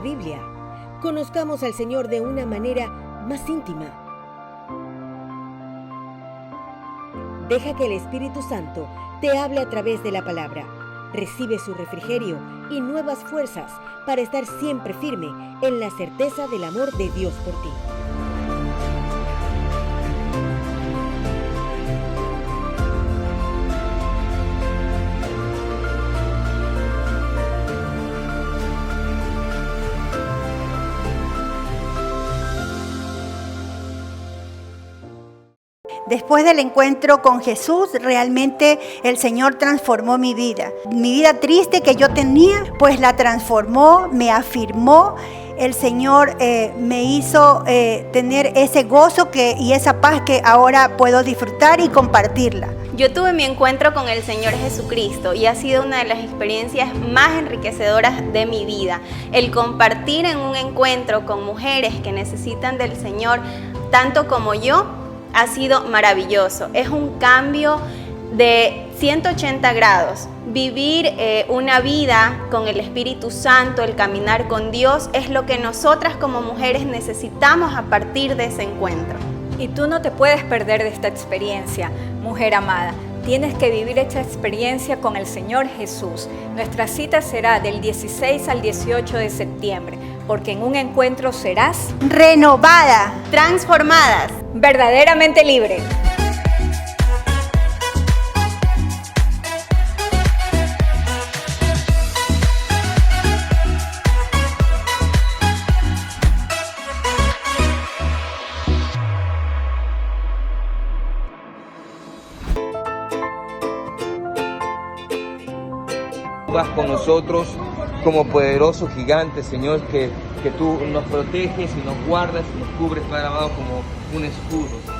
Biblia. Conozcamos al Señor de una manera más íntima. Deja que el Espíritu Santo te hable a través de la palabra. Recibe su refrigerio y nuevas fuerzas para estar siempre firme en la certeza del amor de Dios por ti. Después del encuentro con Jesús, realmente el Señor transformó mi vida. Mi vida triste que yo tenía, pues la transformó, me afirmó. El Señor me hizo tener ese gozo y esa paz que ahora puedo disfrutar y compartirla. Yo tuve mi encuentro con el Señor Jesucristo y ha sido una de las experiencias más enriquecedoras de mi vida. El compartir en un encuentro con mujeres que necesitan del Señor tanto como yo, ha sido maravilloso. Es un cambio de 180 grados. Vivir una vida con el Espíritu Santo, el caminar con Dios, es lo que nosotras como mujeres necesitamos a partir de ese encuentro. Y tú no te puedes perder de esta experiencia, mujer amada. Tienes que vivir esta experiencia con el Señor Jesús. Nuestra cita será del 16 al 18 de septiembre, porque en un encuentro serás renovada, transformadas, verdaderamente libre. Vas con nosotros como poderoso gigante, Señor, que tú nos proteges y nos guardas y nos cubres, Padre amado, como un escudo.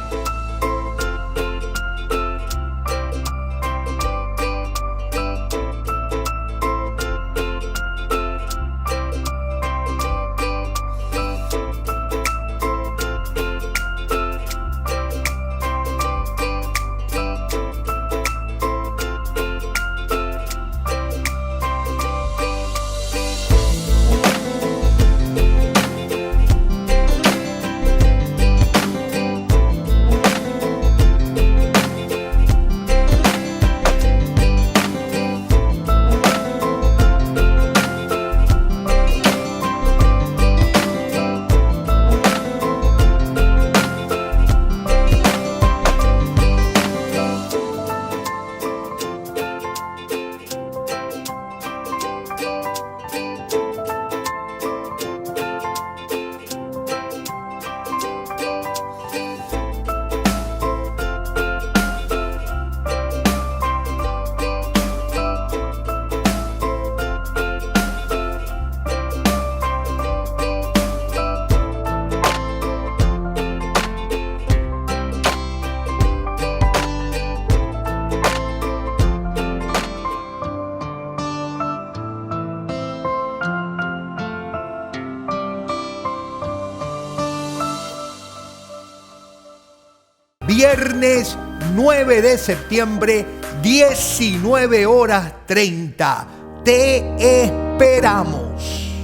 Viernes 9 de septiembre, 19:30. Te esperamos.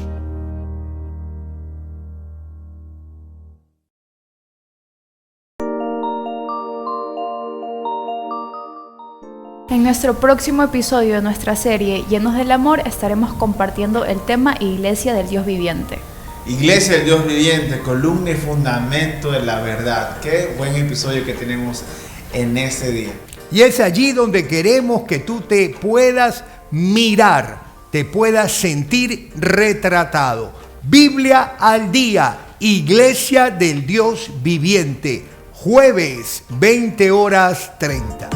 En nuestro próximo episodio de nuestra serie Llenos del Amor estaremos compartiendo el tema Iglesia del Dios Viviente. Iglesia del Dios Viviente, columna y fundamento de la verdad. Qué buen episodio que tenemos en ese día. Y es allí donde queremos que tú te puedas mirar, te puedas sentir retratado. Biblia al día, Iglesia del Dios Viviente, jueves 20:30.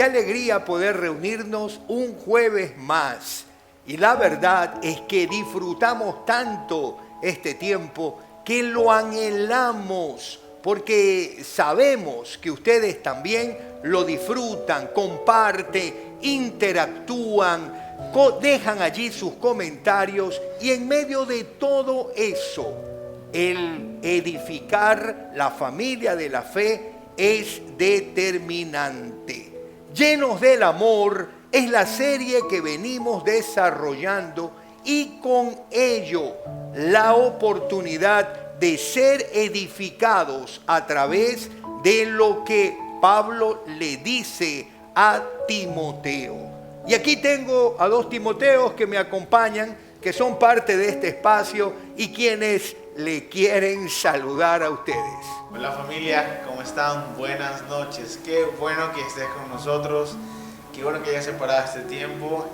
alegría poder reunirnos un jueves más. Y la verdad es que disfrutamos tanto este tiempo que lo anhelamos, porque sabemos que ustedes también lo disfrutan, comparten, interactúan, dejan allí sus comentarios, y en medio de todo eso, el edificar la familia de la fe es determinante. Llenos del amor es la serie que venimos desarrollando, y con ello la oportunidad de ser edificados a través de lo que Pablo le dice a Timoteo. Y aquí tengo a 2 Timoteos que me acompañan, que son parte de este espacio y quienes le quieren saludar a ustedes. Hola familia, ¿cómo están? Buenas noches. Qué bueno que estés con nosotros. Qué bueno que hayas separado este tiempo.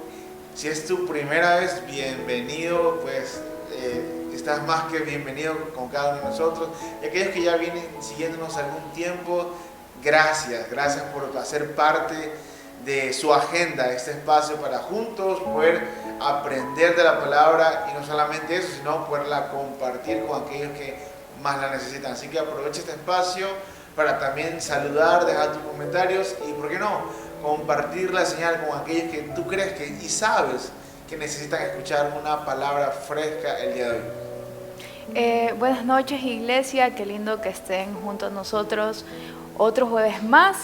Si es tu primera vez, bienvenido, pues estás más que bienvenido con cada uno de nosotros. Y aquellos que ya vienen siguiéndonos algún tiempo, gracias por hacer parte de su agenda, este espacio para juntos poder aprender de la palabra, y no solamente eso, sino poderla compartir con aquellos que más la necesitan. Así que aprovecha este espacio para también saludar, dejar tus comentarios y, ¿por qué no?, compartir la señal con aquellos que tú crees que y sabes que necesitan escuchar una palabra fresca el día de hoy. Buenas noches, iglesia, qué lindo que estén junto a nosotros otro jueves más.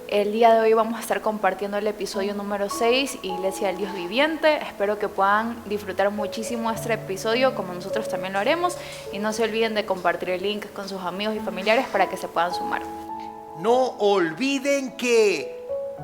El día de hoy vamos a estar compartiendo el episodio número 6, Iglesia del Dios Viviente. Espero que puedan disfrutar muchísimo este episodio, como nosotros también lo haremos, y no se olviden de compartir el link con sus amigos y familiares para que se puedan sumar. No olviden que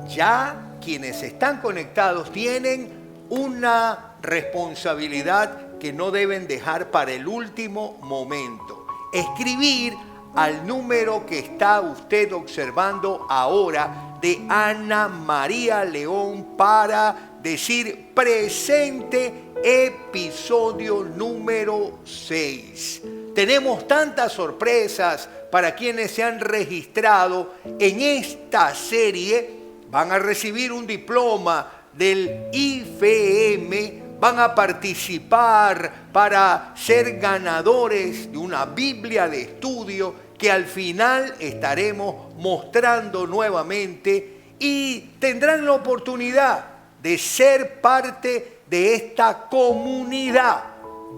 ya quienes están conectados tienen una responsabilidad que no deben dejar para el último momento. Escribir al número que está usted observando ahora de Ana María León para decir presente episodio número 6. Tenemos tantas sorpresas para quienes se han registrado en esta serie. Van a recibir un diploma del IFM, van a participar para ser ganadores de una Biblia de estudio que al final estaremos mostrando nuevamente, y tendrán la oportunidad de ser parte de esta comunidad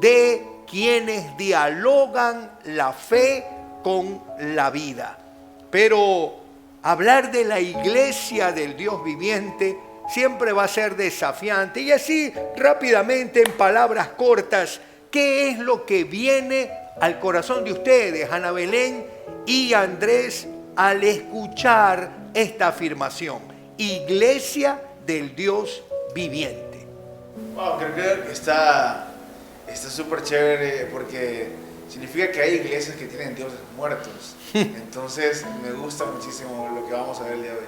de quienes dialogan la fe con la vida. Pero hablar de la iglesia del Dios viviente siempre va a ser desafiante, y así rápidamente, en palabras cortas, ¿qué es lo que viene al corazón de ustedes, Ana Belén y Andrés, al escuchar esta afirmación? Iglesia del Dios viviente. Wow, creo que está súper chévere, porque significa que hay iglesias que tienen dioses muertos. Entonces me gusta muchísimo lo que vamos a ver el día de hoy.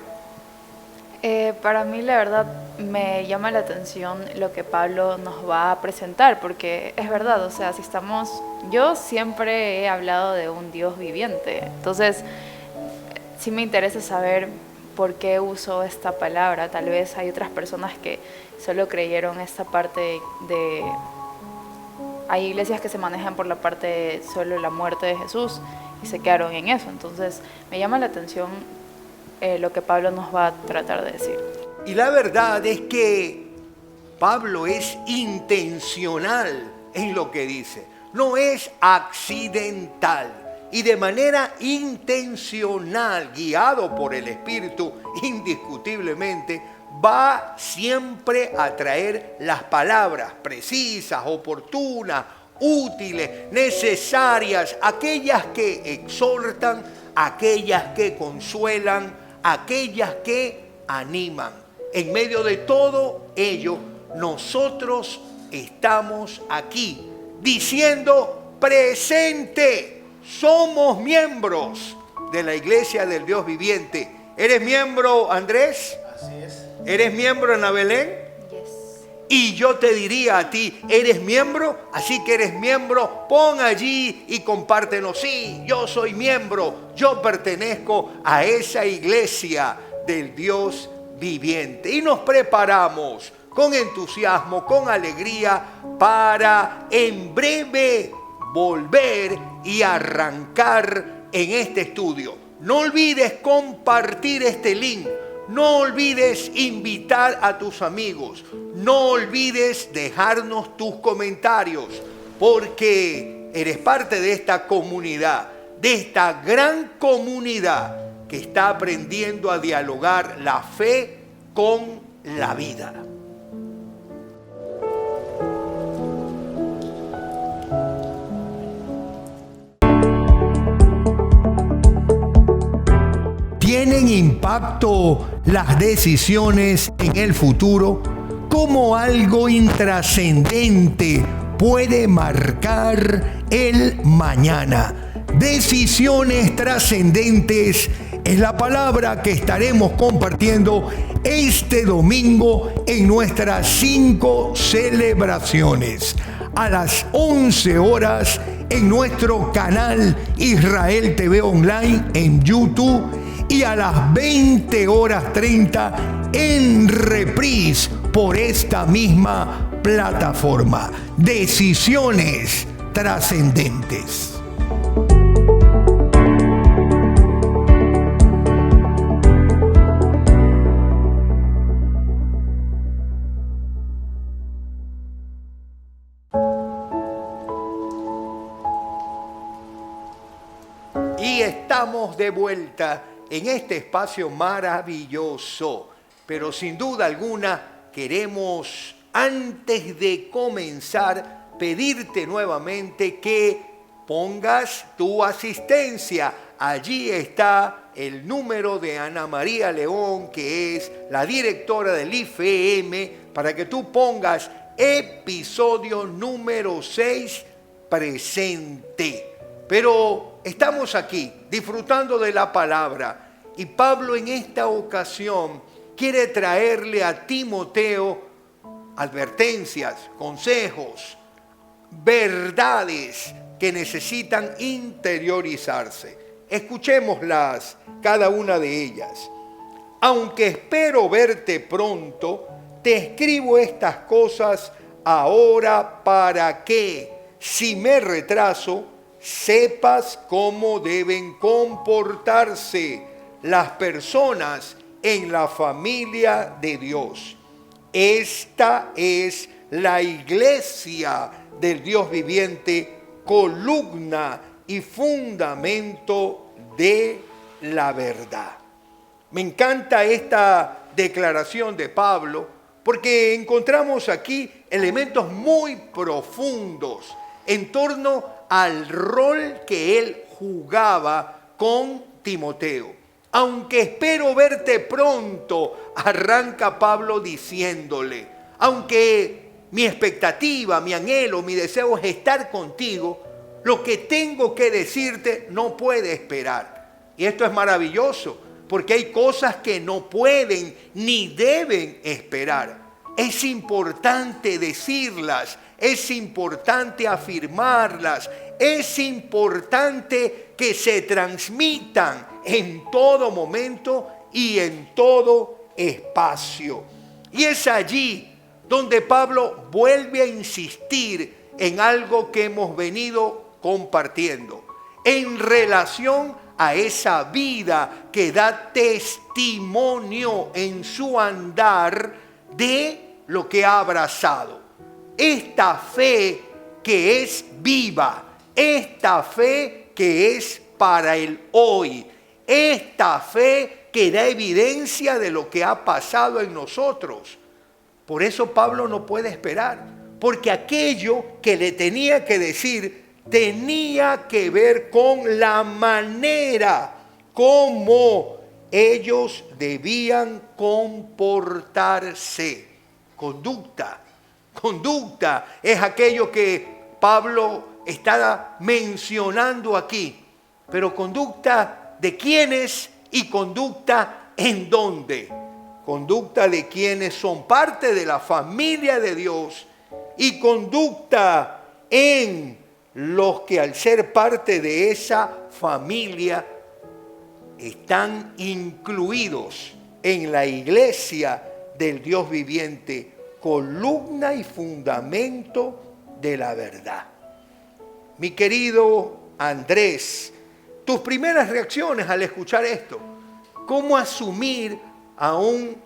Para mí, la verdad, me llama la atención lo que Pablo nos va a presentar, porque es verdad, o sea, yo siempre he hablado de un Dios viviente, entonces sí me interesa saber por qué uso esta palabra. Tal vez hay otras personas que solo creyeron esta parte hay iglesias que se manejan por la parte de solo la muerte de Jesús y se quedaron en eso. Entonces me llama la atención lo que Pablo nos va a tratar de decir. Y la verdad es que Pablo es intencional en lo que dice, no es accidental, y de manera intencional, guiado por el Espíritu, indiscutiblemente va siempre a traer las palabras precisas, oportunas, útiles, necesarias, aquellas que exhortan, aquellas que consuelan, aquellas que animan. En medio de todo ello, nosotros estamos aquí diciendo presente, somos miembros de la Iglesia del Dios Viviente. ¿Eres miembro, Andrés? Así es. ¿Eres miembro, Ana Belén? Yes. Y yo te diría a ti, ¿eres miembro? Así que eres miembro, pon allí y compártenos. Sí, yo soy miembro, yo pertenezco a esa iglesia del Dios viviente. Y nos preparamos con entusiasmo, con alegría, para en breve volver y arrancar en este estudio. No olvides compartir este link. No olvides invitar a tus amigos. No olvides dejarnos tus comentarios, porque eres parte de esta comunidad, de esta gran comunidad que está aprendiendo a dialogar la fe con la vida. ¿Tienen impacto las decisiones en el futuro? ¿Cómo algo intrascendente puede marcar el mañana? Decisiones trascendentes es la palabra que estaremos compartiendo este domingo en nuestras 5 celebraciones. A las 11 horas en nuestro canal Israel TV Online en YouTube y a las 20:30 en reprise por esta misma plataforma. Decisiones trascendentes. Y estamos de vuelta en este espacio maravilloso, pero sin duda alguna queremos, antes de comenzar, pedirte nuevamente que pongas tu asistencia. Allí está el número de Ana María León, que es la directora del IFM, para que tú pongas episodio número 6 presente. Pero estamos aquí disfrutando de la palabra y Pablo en esta ocasión quiere traerle a Timoteo advertencias, consejos, verdades que necesitan interiorizarse. Escuchémoslas, cada una de ellas. Aunque espero verte pronto, te escribo estas cosas ahora para que, si me retraso, sepas cómo deben comportarse las personas en la familia de Dios. Esta es la iglesia del Dios viviente, columna y fundamento de la verdad. Me encanta esta declaración de Pablo porque encontramos aquí elementos muy profundos en torno al rol que él jugaba con Timoteo. Aunque espero verte pronto, arranca Pablo diciéndole, aunque mi expectativa, mi anhelo, mi deseo es estar contigo, lo que tengo que decirte no puede esperar. Y esto es maravilloso, porque hay cosas que no pueden ni deben esperar. Es importante decirlas, es importante afirmarlas, es importante que se transmitan en todo momento y en todo espacio. Y es allí donde Pablo vuelve a insistir en algo que hemos venido compartiendo, en relación a esa vida que da testimonio en su andar de lo que ha abrazado. Esta fe que es viva, esta fe que es para el hoy, esta fe que da evidencia de lo que ha pasado en nosotros. Por eso Pablo no puede esperar, porque aquello que le tenía que decir tenía que ver con la manera como ellos debían comportarse. Conducta es aquello que Pablo está mencionando aquí. Pero conducta de quiénes y conducta en dónde. Conducta de quienes son parte de la familia de Dios y conducta en los que al ser parte de esa familia están incluidos en la iglesia del Dios viviente, columna y fundamento de la verdad. Mi querido Andrés, tus primeras reacciones al escuchar esto, ¿cómo asumir a un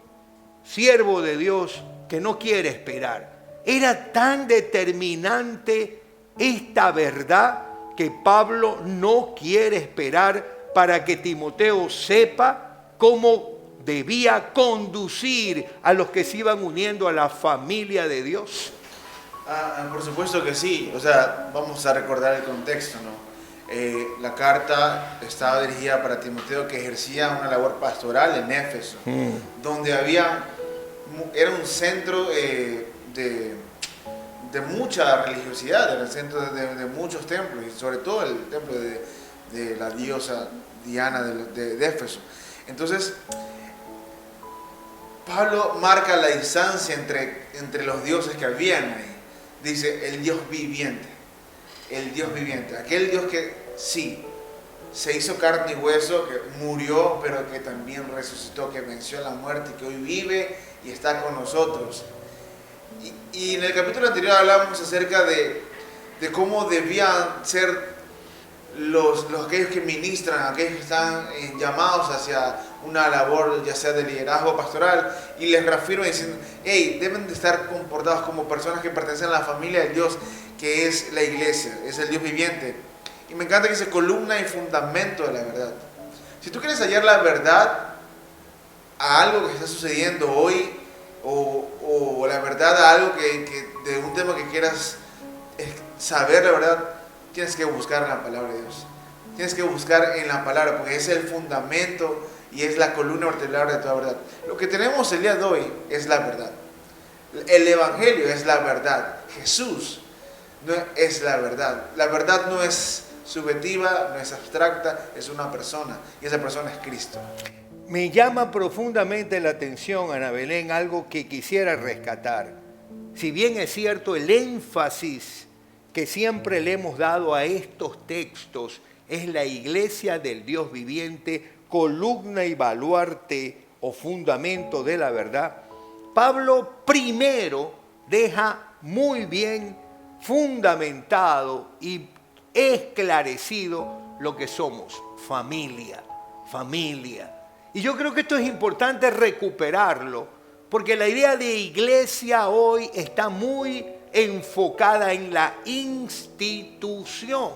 siervo de Dios que no quiere esperar? Era tan determinante esta verdad que Pablo no quiere esperar para que Timoteo sepa cómo debía conducir a los que se iban uniendo a la familia de Dios. Por supuesto que sí. O sea, vamos a recordar el contexto, ¿no? La carta estaba dirigida para Timoteo, que ejercía una labor pastoral en Éfeso, donde era un centro de mucha religiosidad, era el centro de muchos templos, y sobre todo el templo de la diosa Diana de Éfeso. Entonces, Pablo marca la distancia entre los dioses que habían ahí. Dice, el Dios viviente, aquel Dios que sí, se hizo carne y hueso, que murió, pero que también resucitó, que venció la muerte, que hoy vive y está con nosotros. Y en el capítulo anterior hablamos acerca de cómo debían ser aquellos que ministran, aquellos que están llamados hacia una labor ya sea de liderazgo pastoral, y les reafirmo diciendo, hey, deben de estar comportados como personas que pertenecen a la familia de Dios, que es la iglesia, es el Dios viviente. Y me encanta que dice columna y fundamento de la verdad. Si tú quieres hallar la verdad a algo que está sucediendo hoy, o la verdad a algo de un tema que quieras saber la verdad, tienes que buscar en la palabra de Dios. Tienes que buscar en la palabra, porque es el fundamento y es la columna vertebral de toda verdad. Lo que tenemos el día de hoy es la verdad. El evangelio es la verdad. Jesús no es la verdad. La verdad no es subjetiva, no es abstracta, es una persona, y esa persona es Cristo. Me llama profundamente la atención, Ana Belén, algo que quisiera rescatar. Si bien es cierto, el énfasis que siempre le hemos dado a estos textos es la iglesia del Dios viviente, columna y baluarte o fundamento de la verdad, Pablo primero deja muy bien fundamentado y esclarecido lo que somos, familia. Y yo creo que esto es importante recuperarlo, porque la idea de iglesia hoy está muy enfocada en la institución.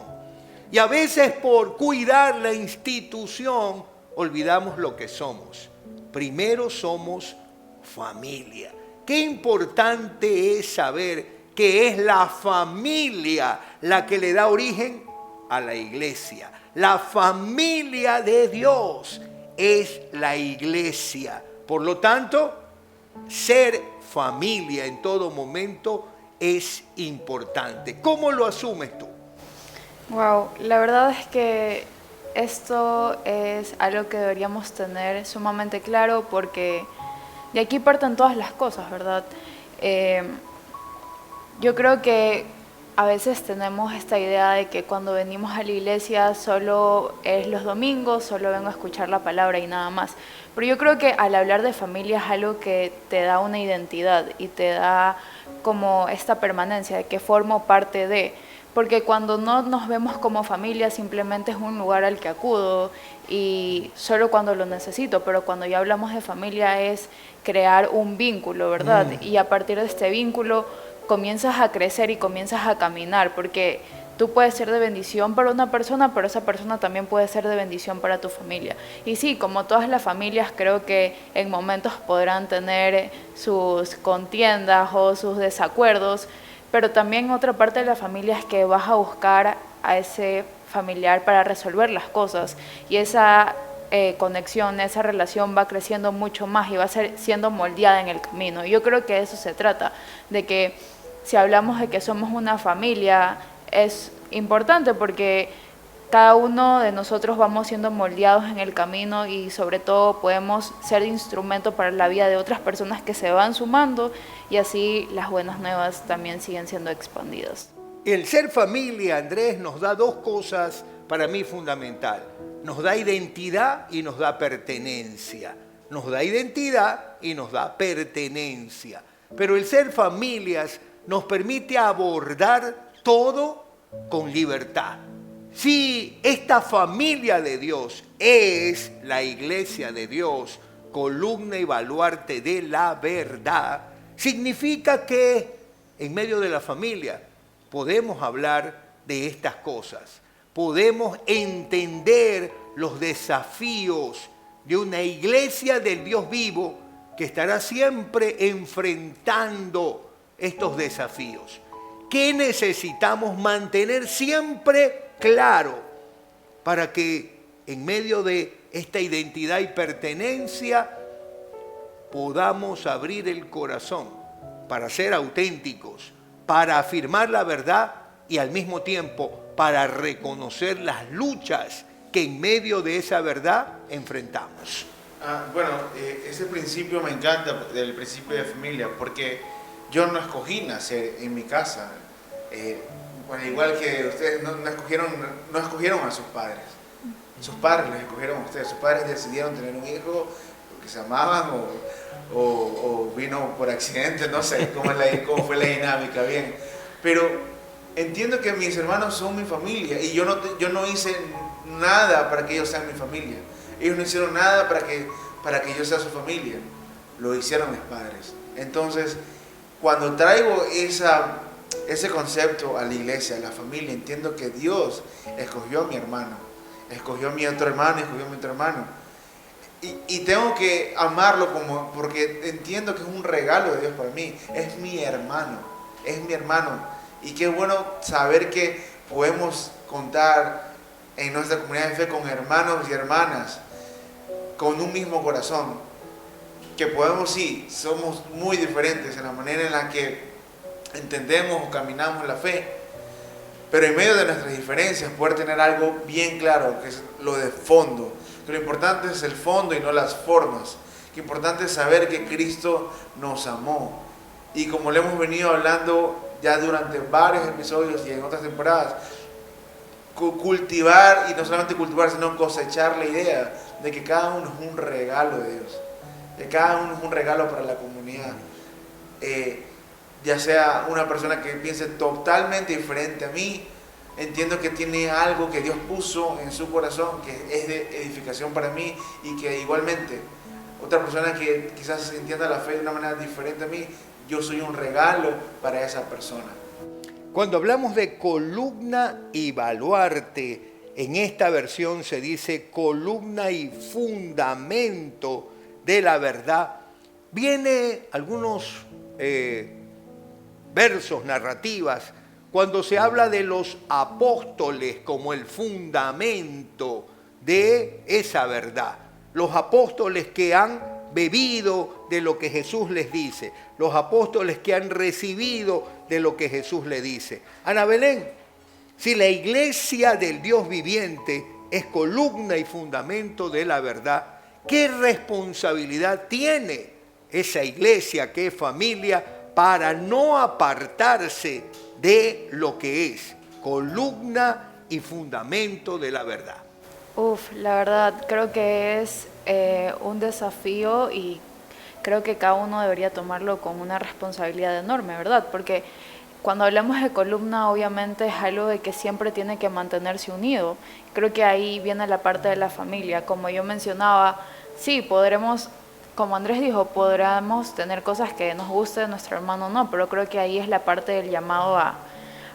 Y a veces por cuidar la institución olvidamos lo que somos. Primero somos familia. Qué importante es saber que es la familia la que le da origen a la iglesia. La familia de Dios es la iglesia. Por lo tanto, ser familia en todo momento es importante. ¿Cómo lo asumes tú? Wow, la verdad es que esto es algo que deberíamos tener sumamente claro, porque de aquí parten todas las cosas, ¿verdad? Yo creo que a veces tenemos esta idea de que cuando venimos a la iglesia solo es los domingos, solo vengo a escuchar la palabra y nada más. Pero yo creo que al hablar de familia es algo que te da una identidad y te da como esta permanencia de que formo parte de. Porque cuando no nos vemos como familia simplemente es un lugar al que acudo y solo cuando lo necesito, pero cuando ya hablamos de familia es crear un vínculo, ¿verdad? Y a partir de este vínculo comienzas a crecer y comienzas a caminar, porque tú puedes ser de bendición para una persona, pero esa persona también puede ser de bendición para tu familia. Y sí, como todas las familias, creo que en momentos podrán tener sus contiendas o sus desacuerdos, pero también otra parte de la familia es que vas a buscar a ese familiar para resolver las cosas, y esa conexión, esa relación va creciendo mucho más y va a ser siendo moldeada en el camino. Yo creo que de eso se trata, de que si hablamos de que somos una familia, es importante porque cada uno de nosotros vamos siendo moldeados en el camino y sobre todo podemos ser instrumento para la vida de otras personas que se van sumando, y así las buenas nuevas también siguen siendo expandidas. El ser familia, Andrés, nos da dos cosas para mí fundamental. Nos da identidad y nos da pertenencia. nos da identidad y nos da pertenencia. Pero el ser familias nos permite abordar todo con libertad. Si esta familia de Dios es la iglesia de Dios, columna y baluarte de la verdad, significa que en medio de la familia podemos hablar de estas cosas. Podemos entender los desafíos de una iglesia del Dios vivo que estará siempre enfrentando estos desafíos. ¿Qué necesitamos mantener siempre claro para que en medio de esta identidad y pertenencia podamos abrir el corazón para ser auténticos, para afirmar la verdad y al mismo tiempo para reconocer las luchas que en medio de esa verdad enfrentamos? Bueno, ese principio me encanta, del principio de familia, porque yo no escogí nacer en mi casa. Bueno, igual que ustedes no escogieron a sus padres. Sus padres los escogieron a ustedes. Sus padres decidieron tener un hijo porque se amaban o vino por accidente, no sé cómo fue la dinámica, bien. Pero entiendo que mis hermanos son mi familia y yo no hice nada para que ellos sean mi familia. Ellos no hicieron nada para que yo sea su familia. Lo hicieron mis padres. Entonces, cuando traigo ese concepto a la iglesia, a la familia, entiendo que Dios escogió a mi hermano, escogió a mi otro hermano, escogió a mi otro hermano. Y tengo que amarlo porque entiendo que es un regalo de Dios para mí. Es mi hermano, es mi hermano. Y qué bueno saber que podemos contar en nuestra comunidad de fe con hermanos y hermanas con un mismo corazón. Que podemos, sí, somos muy diferentes en la manera en la que entendemos o caminamos la fe, pero en medio de nuestras diferencias poder tener algo bien claro, que es lo de fondo, que lo importante es el fondo y no las formas, que lo importante es saber que Cristo nos amó, y como le hemos venido hablando ya durante varios episodios y en otras temporadas, cultivar, y no solamente cultivar, sino cosechar la idea de que cada uno es un regalo de Dios, que cada uno es un regalo para la comunidad. Ya sea una persona que piense totalmente diferente a mí, entiendo que tiene algo que Dios puso en su corazón que es de edificación para mí, y que igualmente otra persona que quizás entienda la fe de una manera diferente a mí, yo soy un regalo para esa persona. Cuando hablamos de columna y baluarte, en esta versión se dice columna y fundamento de la verdad. Viene algunos versos, narrativas, cuando se habla de los apóstoles como el fundamento de esa verdad. Los apóstoles que han bebido de lo que Jesús les dice, los apóstoles que han recibido de lo que Jesús les dice. Ana Belén, si la iglesia del Dios viviente es columna y fundamento de la verdad, ¿qué responsabilidad tiene esa iglesia, que es familia, para no apartarse de lo que es columna y fundamento de la verdad? La verdad, creo que es un desafío, y creo que cada uno debería tomarlo con una responsabilidad enorme, ¿verdad? Porque cuando hablamos de columna, obviamente es algo de que siempre tiene que mantenerse unido. Creo que ahí viene la parte de la familia. Como yo mencionaba, sí, podremos, como Andrés dijo, podremos tener cosas que nos guste de nuestro hermano, no, pero creo que ahí es la parte del llamado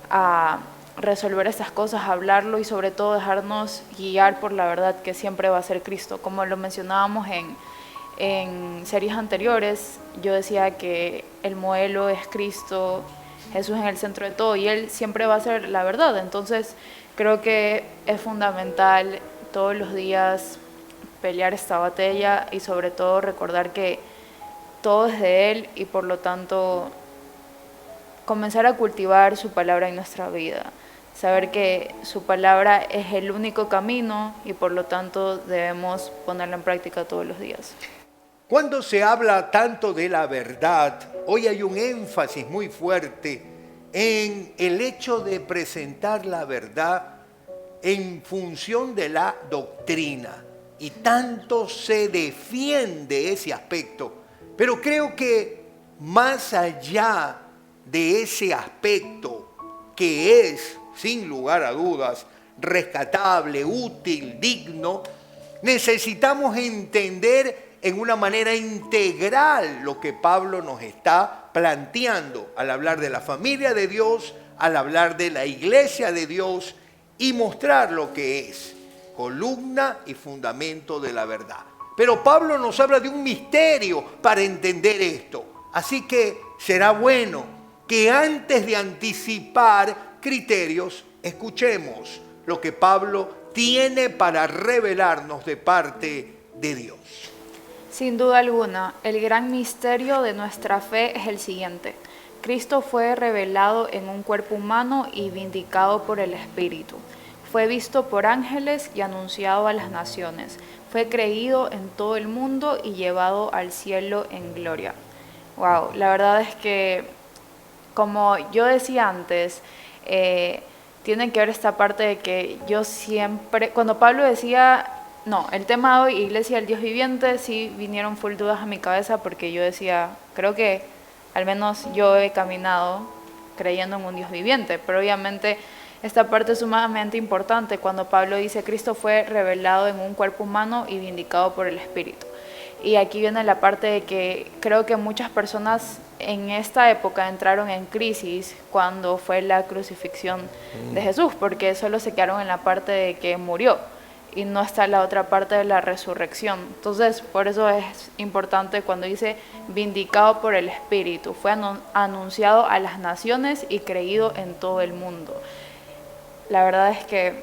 a resolver estas cosas, hablarlo y sobre todo dejarnos guiar por la verdad que siempre va a ser Cristo. Como lo mencionábamos en series anteriores, yo decía que el modelo es Cristo, Jesús en el centro de todo, y Él siempre va a ser la verdad. Entonces creo que es fundamental todos los días pelear esta batalla y sobre todo recordar que todo es de Él, y por lo tanto comenzar a cultivar su palabra en nuestra vida. Saber que su palabra es el único camino y por lo tanto debemos ponerla en práctica todos los días. Cuando se habla tanto de la verdad, hoy hay un énfasis muy fuerte en el hecho de presentar la verdad en función de la doctrina. y tanto se defiende ese aspecto. Pero creo que más allá de ese aspecto que es, sin lugar a dudas, rescatable, útil, digno, necesitamos entender en una manera integral lo que Pablo nos está planteando al hablar de la familia de Dios, al hablar de la iglesia de Dios y mostrar lo que es columna y fundamento de la verdad. Pero Pablo nos habla de un misterio para entender esto. Así que será bueno que antes de anticipar criterios, escuchemos lo que Pablo tiene para revelarnos de parte de Dios. Sin duda alguna, el gran misterio de nuestra fe es el siguiente. Cristo fue revelado en un cuerpo humano y vindicado por el Espíritu. Fue visto por ángeles y anunciado a las naciones. Fue creído en todo el mundo y llevado al cielo en gloria. Wow, la verdad es que, como yo decía antes, tiene que ver esta parte de que yo siempre, cuando Pablo decía, no, el tema de hoy, Iglesia del Dios Viviente, sí vinieron full dudas a mi cabeza porque yo decía, creo que al menos yo he caminado creyendo en un Dios viviente, pero obviamente esta parte es sumamente importante cuando Pablo dice Cristo fue revelado en un cuerpo humano y vindicado por el Espíritu. Y aquí viene la parte de que creo que muchas personas en esta época entraron en crisis cuando fue la crucifixión de Jesús, porque solo se quedaron en la parte de que murió y no está la otra parte de la resurrección. Entonces, por eso es importante cuando dice vindicado por el Espíritu, fue anunciado a las naciones y creído en todo el mundo. La verdad es que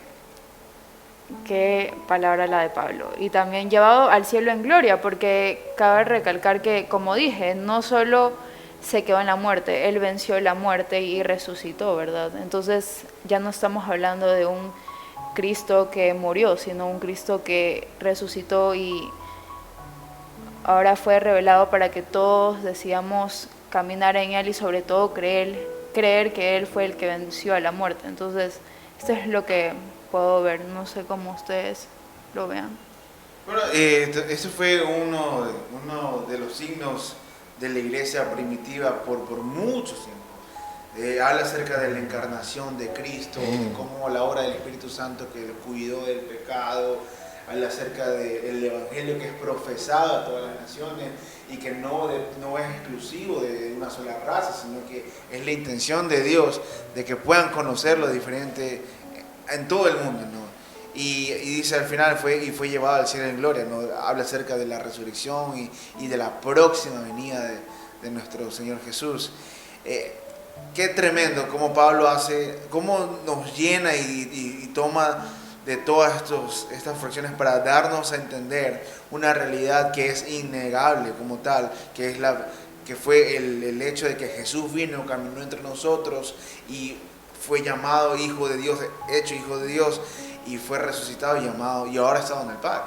qué palabra la de Pablo. Y también llevado al cielo en gloria, porque cabe recalcar que, como dije, no solo se quedó en la muerte, él venció la muerte y resucitó, ¿verdad? Entonces ya no estamos hablando de un Cristo que murió, sino un Cristo que resucitó y ahora fue revelado para que todos decidamos caminar en él y sobre todo creer que él fue el que venció a la muerte. Entonces esto es lo que puedo ver, no sé cómo ustedes lo vean. Bueno, eso fue uno de los signos de la iglesia primitiva por mucho tiempo. Habla acerca de la encarnación de Cristo, como la obra del Espíritu Santo que cuidó del pecado, habla acerca del evangelio que es profesado a todas las naciones y que no es exclusivo de una sola raza, sino que es la intención de Dios de que puedan conocerlo diferente en todo el mundo, ¿no? Y dice al final fue llevado al cielo en gloria, ¿no? Habla acerca de la resurrección y de la próxima venida de nuestro Señor Jesús. Qué tremendo cómo Pablo cómo nos llena y toma de todas estas fracciones para darnos a entender una realidad que es innegable como tal, que fue el hecho de que Jesús vino, caminó entre nosotros y fue llamado Hijo de Dios, hecho Hijo de Dios, y fue resucitado y llamado, y ahora está donde el Padre.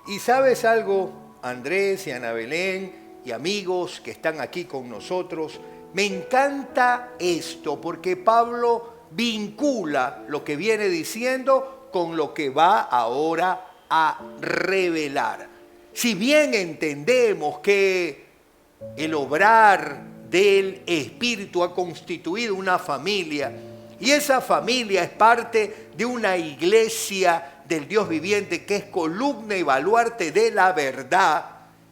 Y sabes algo, Andrés y Ana Belén y amigos que están aquí con nosotros, me encanta esto porque Pablo vincula lo que viene diciendo con lo que va ahora a revelar. Si bien entendemos que el obrar del Espíritu ha constituido una familia, y esa familia es parte de una iglesia del Dios viviente que es columna y baluarte de la verdad,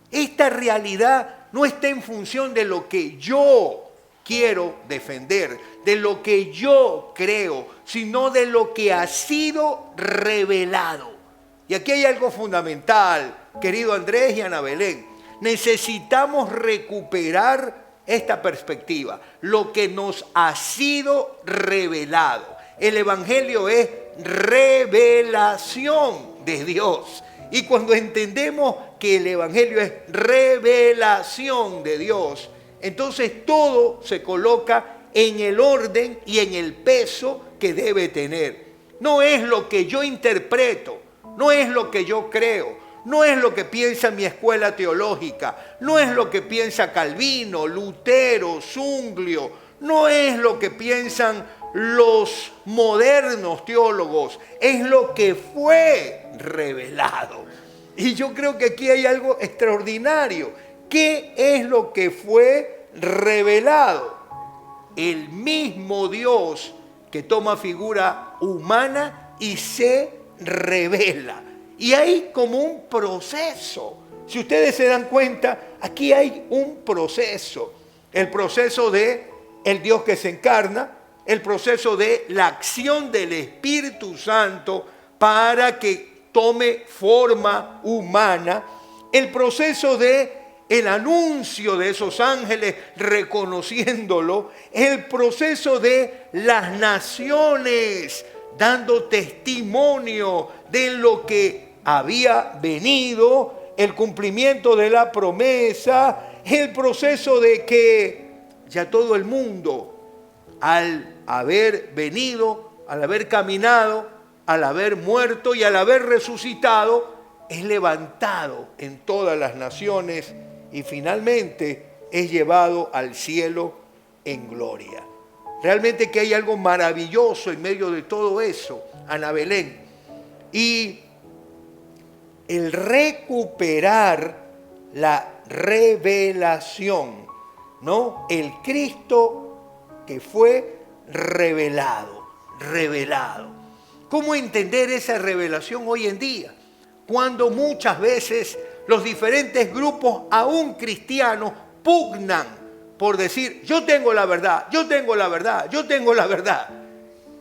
esta realidad no está en función de lo que yo quiero defender, de lo que yo creo, sino de lo que ha sido revelado. Y aquí hay algo fundamental, querido Andrés y Ana Belén. Necesitamos recuperar esta perspectiva, lo que nos ha sido revelado. El Evangelio es revelación de Dios. Y cuando entendemos que el Evangelio es revelación de Dios, entonces todo se coloca en el orden y en el peso que debe tener. No es lo que yo interpreto, no es lo que yo creo, no es lo que piensa mi escuela teológica, no es lo que piensa Calvino, Lutero, Zwinglio, no es lo que piensan los modernos teólogos, es lo que fue revelado. Y yo creo que aquí hay algo extraordinario. ¿Qué es lo que fue revelado? El mismo Dios que toma figura humana y se revela. Y hay como un proceso. Si ustedes se dan cuenta, aquí hay un proceso. El proceso de el Dios que se encarna, el proceso de la acción del Espíritu Santo para que tome forma humana, el proceso de el anuncio de esos ángeles reconociéndolo, el proceso de las naciones dando testimonio de lo que había venido, el cumplimiento de la promesa, el proceso de que ya todo el mundo, al haber venido, al haber caminado, al haber muerto y al haber resucitado, es levantado en todas las naciones y finalmente es llevado al cielo en gloria. Realmente que hay algo maravilloso en medio de todo eso, Ana Belén. Y el recuperar la revelación, ¿no? El Cristo que fue revelado. ¿Cómo entender esa revelación hoy en día? Cuando muchas veces los diferentes grupos, aún cristianos, pugnan por decir, yo tengo la verdad, yo tengo la verdad, yo tengo la verdad.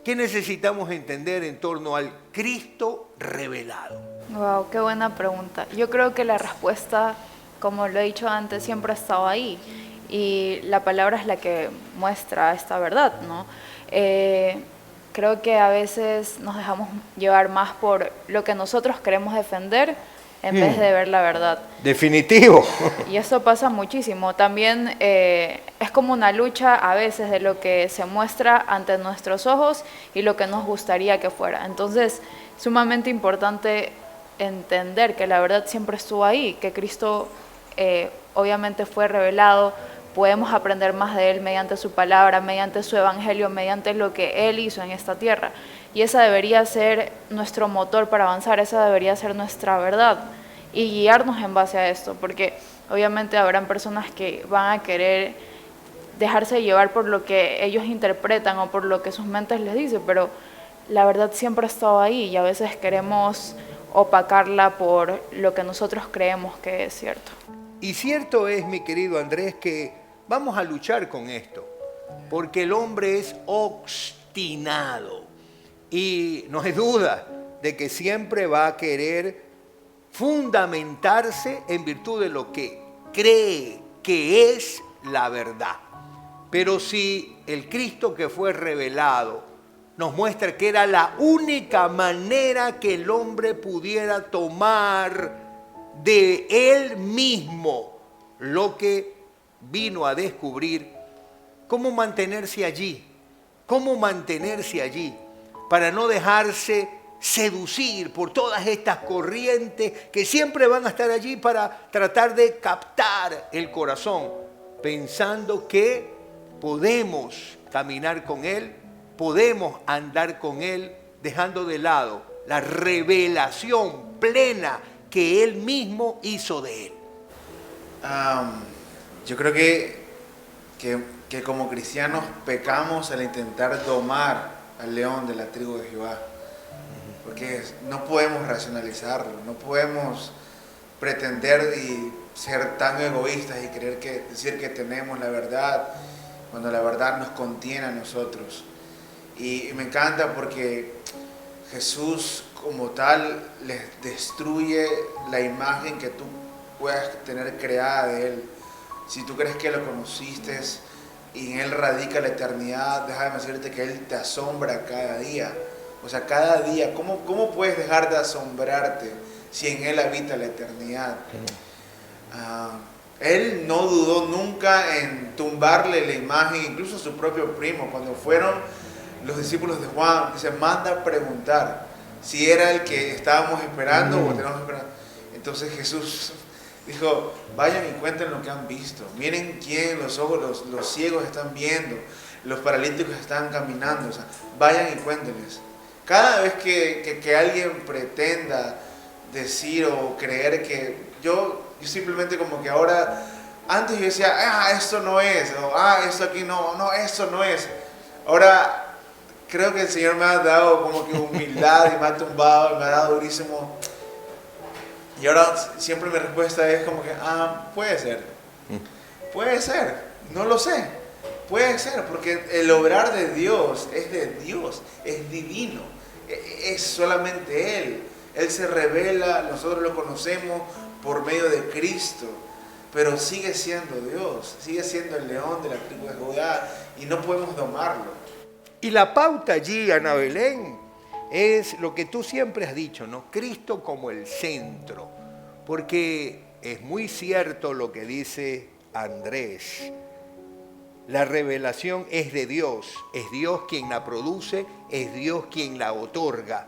¿Qué necesitamos entender en torno al Cristo revelado? Wow, qué buena pregunta. Yo creo que la respuesta, como lo he dicho antes, siempre ha estado ahí. Y la palabra es la que muestra esta verdad, ¿no? Creo que a veces nos dejamos llevar más por lo que nosotros queremos defender en vez de ver la verdad. Definitivo. Y eso pasa muchísimo. También es como una lucha a veces de lo que se muestra ante nuestros ojos y lo que nos gustaría que fuera. Entonces, sumamente importante entender que la verdad siempre estuvo ahí, que Cristo obviamente fue revelado. Podemos aprender más de Él mediante su palabra, mediante su evangelio, mediante lo que Él hizo en esta tierra. Y esa debería ser nuestro motor para avanzar, esa debería ser nuestra verdad y guiarnos en base a esto, porque obviamente habrán personas que van a querer dejarse llevar por lo que ellos interpretan o por lo que sus mentes les dicen, pero la verdad siempre ha estado ahí y a veces queremos opacarla por lo que nosotros creemos que es cierto. Y cierto es, mi querido Andrés, que vamos a luchar con esto, porque el hombre es obstinado y no hay duda de que siempre va a querer fundamentarse en virtud de lo que cree que es la verdad. Pero si el Cristo que fue revelado nos muestra que era la única manera que el hombre pudiera tomar de él mismo lo que vino a descubrir, ¿cómo mantenerse allí? ¿Cómo mantenerse allí para no dejarse seducir por todas estas corrientes que siempre van a estar allí para tratar de captar el corazón, pensando que podemos caminar con Él, podemos andar con Él, dejando de lado la revelación plena que Él mismo hizo de Él? Yo creo que como cristianos pecamos al intentar domar al león de la tribu de Jehová. Porque no podemos racionalizarlo, no podemos pretender y ser tan egoístas y decir que tenemos la verdad cuando la verdad nos contiene a nosotros. Y me encanta porque Jesús como tal les destruye la imagen que tú puedas tener creada de Él. Si tú crees que lo conociste y en Él radica la eternidad, déjame decirte que Él te asombra cada día. O sea, cada día, ¿cómo puedes dejar de asombrarte si en Él habita la eternidad? Él no dudó nunca en tumbarle la imagen, incluso a su propio primo. Cuando fueron los discípulos de Juan, dice, manda a preguntar si era el que estábamos esperando o teníamos esperando. Entonces Jesús dijo, vayan y cuenten lo que han visto. Miren quién, los ojos, los ciegos están viendo, los paralíticos están caminando. O sea, vayan y cuéntenles. Cada vez que alguien pretenda decir o creer que yo simplemente como que ahora, antes yo decía, esto no es, o esto aquí no, esto no es. Ahora creo que el Señor me ha dado como que humildad y me ha tumbado y me ha dado durísimo. Y ahora siempre mi respuesta es como que, puede ser, no lo sé, puede ser, porque el obrar de Dios, es divino, es solamente Él se revela, nosotros lo conocemos por medio de Cristo, pero sigue siendo Dios, sigue siendo el león de la tribu de Judá y no podemos domarlo. Y la pauta allí, Ana Belén, es lo que tú siempre has dicho, ¿no? Cristo como el centro, porque es muy cierto lo que dice Andrés. La revelación es de Dios, es Dios quien la produce, es Dios quien la otorga.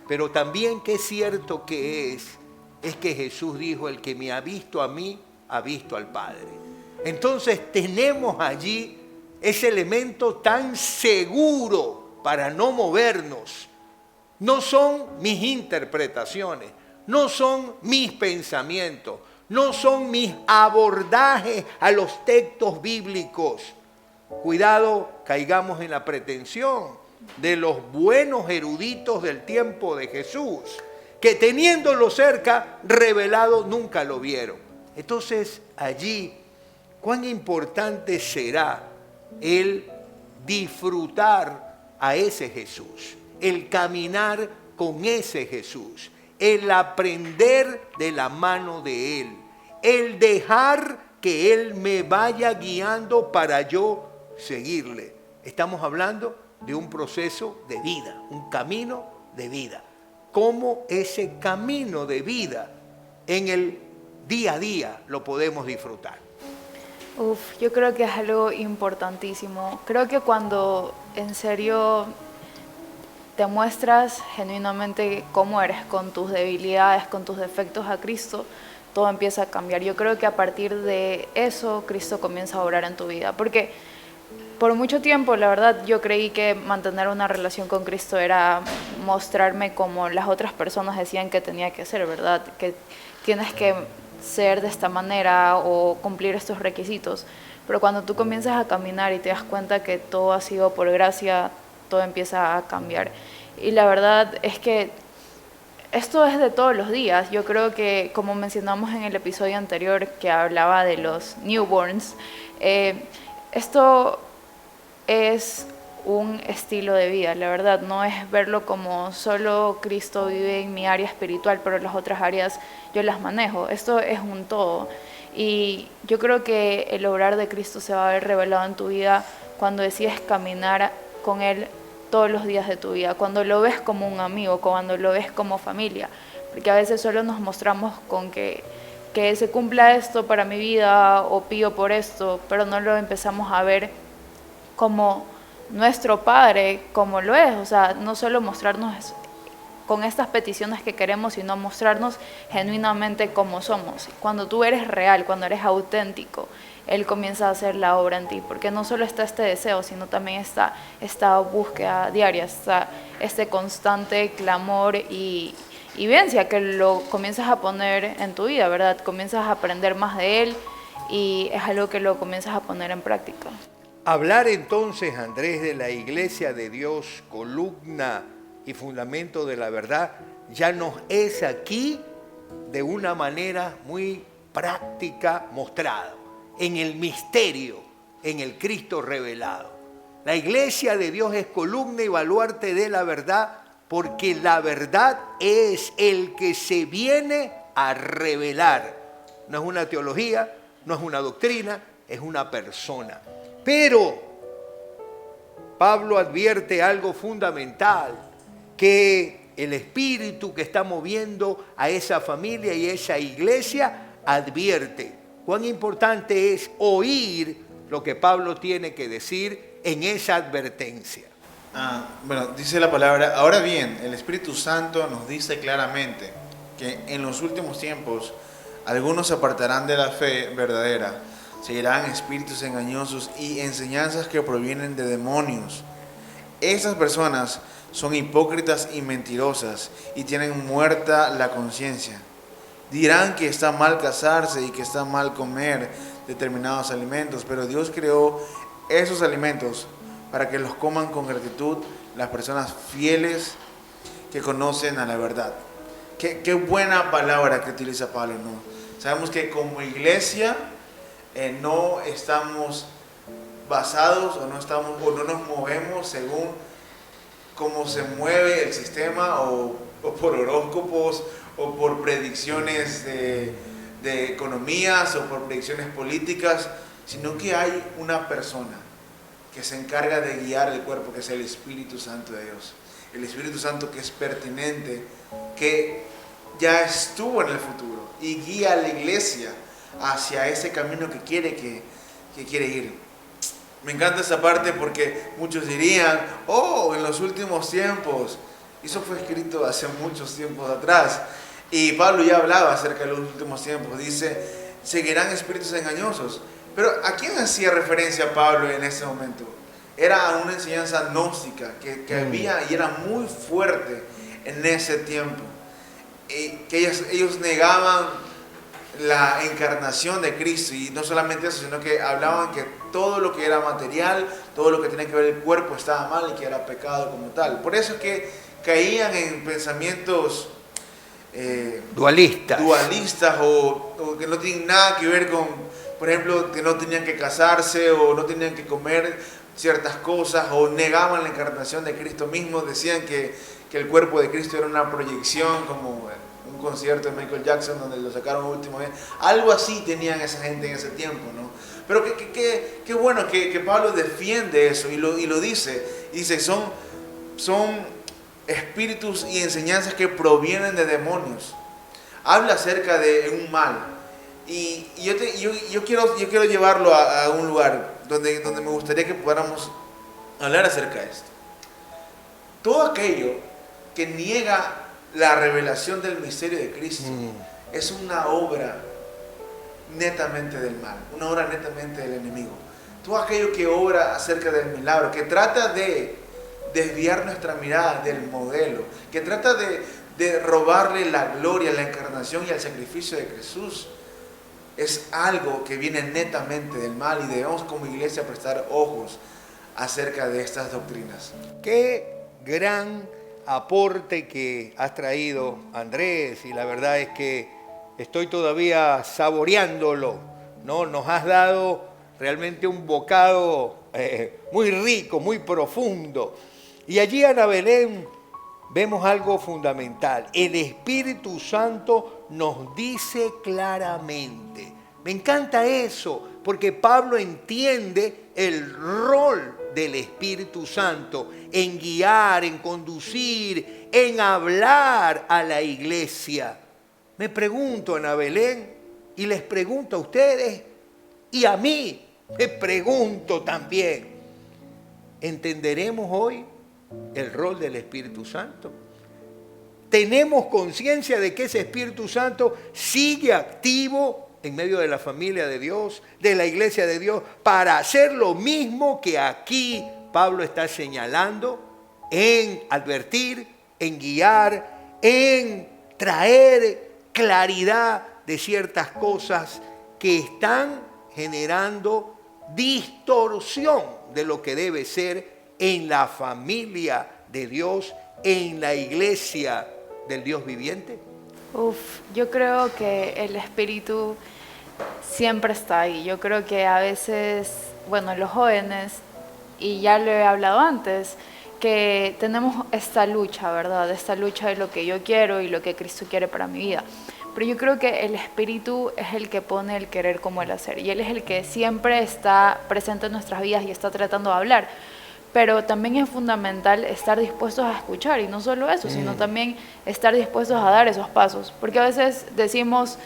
Pero también que es cierto que es que Jesús dijo, el que me ha visto a mí, ha visto al Padre. Entonces tenemos allí ese elemento tan seguro para no movernos. No son mis interpretaciones, no son mis pensamientos, no son mis abordajes a los textos bíblicos. Cuidado, caigamos en la pretensión de los buenos eruditos del tiempo de Jesús, que teniéndolo cerca, revelado, nunca lo vieron. Entonces, allí, cuán importante será el disfrutar a ese Jesús, el caminar con ese Jesús, el aprender de la mano de Él, el dejar que Él me vaya guiando para yo seguirle. Estamos hablando de un proceso de vida, un camino de vida. ¿Cómo ese camino de vida en el día a día lo podemos disfrutar? Yo creo que es algo importantísimo. Creo que cuando en serio te muestras genuinamente cómo eres con tus debilidades, con tus defectos a Cristo, todo empieza a cambiar. Yo creo que a partir de eso Cristo comienza a obrar en tu vida, porque por mucho tiempo, la verdad, yo creí que mantener una relación con Cristo era mostrarme como las otras personas decían que tenía que ser, ¿verdad? Que tienes que ser de esta manera o cumplir estos requisitos. Pero cuando tú comienzas a caminar y te das cuenta que todo ha sido por gracia, todo empieza a cambiar. Y la verdad es que esto es de todos los días. Yo creo que, como mencionamos en el episodio anterior que hablaba de los newborns, esto es un estilo de vida, la verdad, no es verlo como solo Cristo vive en mi área espiritual, pero las otras áreas yo las manejo. Esto es un todo. Y yo creo que el obrar de Cristo se va a ver revelado en tu vida cuando decides caminar con Él todos los días de tu vida, cuando lo ves como un amigo, cuando lo ves como familia, porque a veces solo nos mostramos con que se cumpla esto para mi vida o pido por esto, pero no lo empezamos a ver como nuestro Padre, como lo es. O sea, no solo mostrarnos con estas peticiones que queremos, sino mostrarnos genuinamente como somos. Cuando tú eres real, cuando eres auténtico, Él comienza a hacer la obra en ti, porque no solo está este deseo, sino también está esta búsqueda diaria, está este constante clamor y vivencia que lo comienzas a poner en tu vida, ¿verdad? Comienzas a aprender más de Él y es algo que lo comienzas a poner en práctica. Hablar entonces, Andrés, de la Iglesia de Dios, columna y fundamento de la verdad, ya nos es aquí de una manera muy práctica mostrada, en el misterio, en el Cristo revelado. La Iglesia de Dios es columna y baluarte de la verdad, porque la verdad es el que se viene a revelar. No es una teología, no es una doctrina, es una persona. Pero Pablo advierte algo fundamental, que el espíritu que está moviendo a esa familia y esa iglesia advierte. Cuán importante es oír lo que Pablo tiene que decir en esa advertencia. Bueno, dice la palabra, ahora bien, el Espíritu Santo nos dice claramente que en los últimos tiempos algunos se apartarán de la fe verdadera, seguirán espíritus engañosos y enseñanzas que provienen de demonios. Esas personas son hipócritas y mentirosas y tienen muerta la conciencia. Dirán que está mal casarse y que está mal comer determinados alimentos, pero Dios creó esos alimentos para que los coman con gratitud las personas fieles que conocen a la verdad. Qué buena palabra que utiliza Pablo, ¿no? Sabemos que como iglesia no estamos basados o no nos movemos según cómo se mueve el sistema o por horóscopos o por predicciones de economías o por predicciones políticas, sino que hay una persona que se encarga de guiar el cuerpo, que es el Espíritu Santo de Dios. El Espíritu Santo que es pertinente, que ya estuvo en el futuro y guía a la iglesia hacia ese camino que quiere ir. Me encanta esa parte porque muchos dirían, en los últimos tiempos. Eso fue escrito hace muchos tiempos atrás. Y Pablo ya hablaba acerca de los últimos tiempos. Dice, seguirán espíritus engañosos. Pero ¿a quién hacía referencia Pablo en ese momento? Era una enseñanza gnóstica que había y era muy fuerte en ese tiempo. Que ellos negaban la encarnación de Cristo, y no solamente eso, sino que hablaban que todo lo que era material, todo lo que tenía que ver el cuerpo estaba mal y que era pecado como tal. Por eso es que caían en pensamientos dualistas o que no tienen nada que ver con, por ejemplo, que no tenían que casarse o no tenían que comer ciertas cosas, o negaban la encarnación de Cristo mismo, decían que el cuerpo de Cristo era una proyección, como un concierto de Michael Jackson donde lo sacaron último día. Algo así tenían esa gente en ese tiempo, ¿no? Pero qué bueno que Pablo defiende eso y lo dice. Dice, son espíritus y enseñanzas que provienen de demonios. Habla acerca de un mal. Y yo quiero llevarlo a un lugar donde me gustaría que podamos hablar acerca de esto. Todo aquello que niega la revelación del misterio de Cristo es una obra netamente del mal, una obra netamente del enemigo. Todo aquello que obra acerca del milagro, que trata de desviar nuestra mirada del modelo, que trata de robarle la gloria, la encarnación y el sacrificio de Jesús, es algo que viene netamente del mal, y debemos como iglesia prestar ojos acerca de estas doctrinas. Qué gran aporte que has traído, Andrés, y la verdad es que estoy todavía saboreándolo, ¿no? Nos has dado realmente un bocado muy rico, muy profundo. Y allí, Ana Belén, vemos algo fundamental. El Espíritu Santo nos dice claramente. Me encanta eso, porque Pablo entiende el rol del Espíritu Santo en guiar, en conducir, en hablar a la iglesia. Me pregunto, Ana Belén, y les pregunto a ustedes, y a mí me pregunto también, ¿entenderemos hoy el rol del Espíritu Santo? ¿Tenemos conciencia de que ese Espíritu Santo sigue activo en medio de la familia de Dios, de la iglesia de Dios, para hacer lo mismo que aquí Pablo está señalando, en advertir, en guiar, en traer claridad de ciertas cosas que están generando distorsión de lo que debe ser en la familia de Dios, en la iglesia del Dios viviente? Yo creo que el Espíritu siempre está ahí. Yo creo que a veces, los jóvenes, y ya lo he hablado antes, que tenemos esta lucha, ¿verdad? Esta lucha de lo que yo quiero y lo que Cristo quiere para mi vida. Pero yo creo que el Espíritu es el que pone el querer como el hacer. Y Él es el que siempre está presente en nuestras vidas y está tratando de hablar. Pero también es fundamental estar dispuestos a escuchar, y no solo eso, sino también estar dispuestos a dar esos pasos. Porque a veces decimos,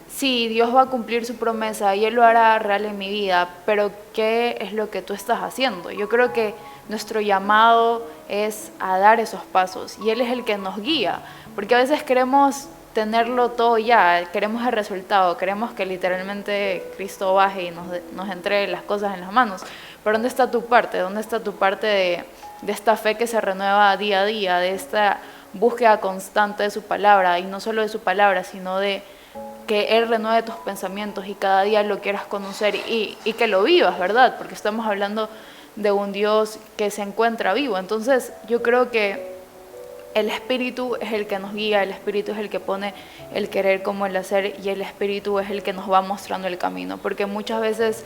sí, Dios va a cumplir su promesa y Él lo hará real en mi vida, pero ¿qué es lo que tú estás haciendo? Yo creo que nuestro llamado es a dar esos pasos, y Él es el que nos guía, porque a veces queremos tenerlo todo ya, queremos el resultado, queremos que literalmente Cristo baje y nos entregue las cosas en las manos, pero ¿dónde está tu parte? ¿Dónde está tu parte de esta fe que se renueva día a día, de esta búsqueda constante de su palabra, y no solo de su palabra, sino de que Él renueve tus pensamientos y cada día lo quieras conocer y que lo vivas, ¿verdad? Porque estamos hablando de un Dios que se encuentra vivo. Entonces yo creo que el Espíritu es el que nos guía, el Espíritu es el que pone el querer como el hacer, y el Espíritu es el que nos va mostrando el camino, porque muchas veces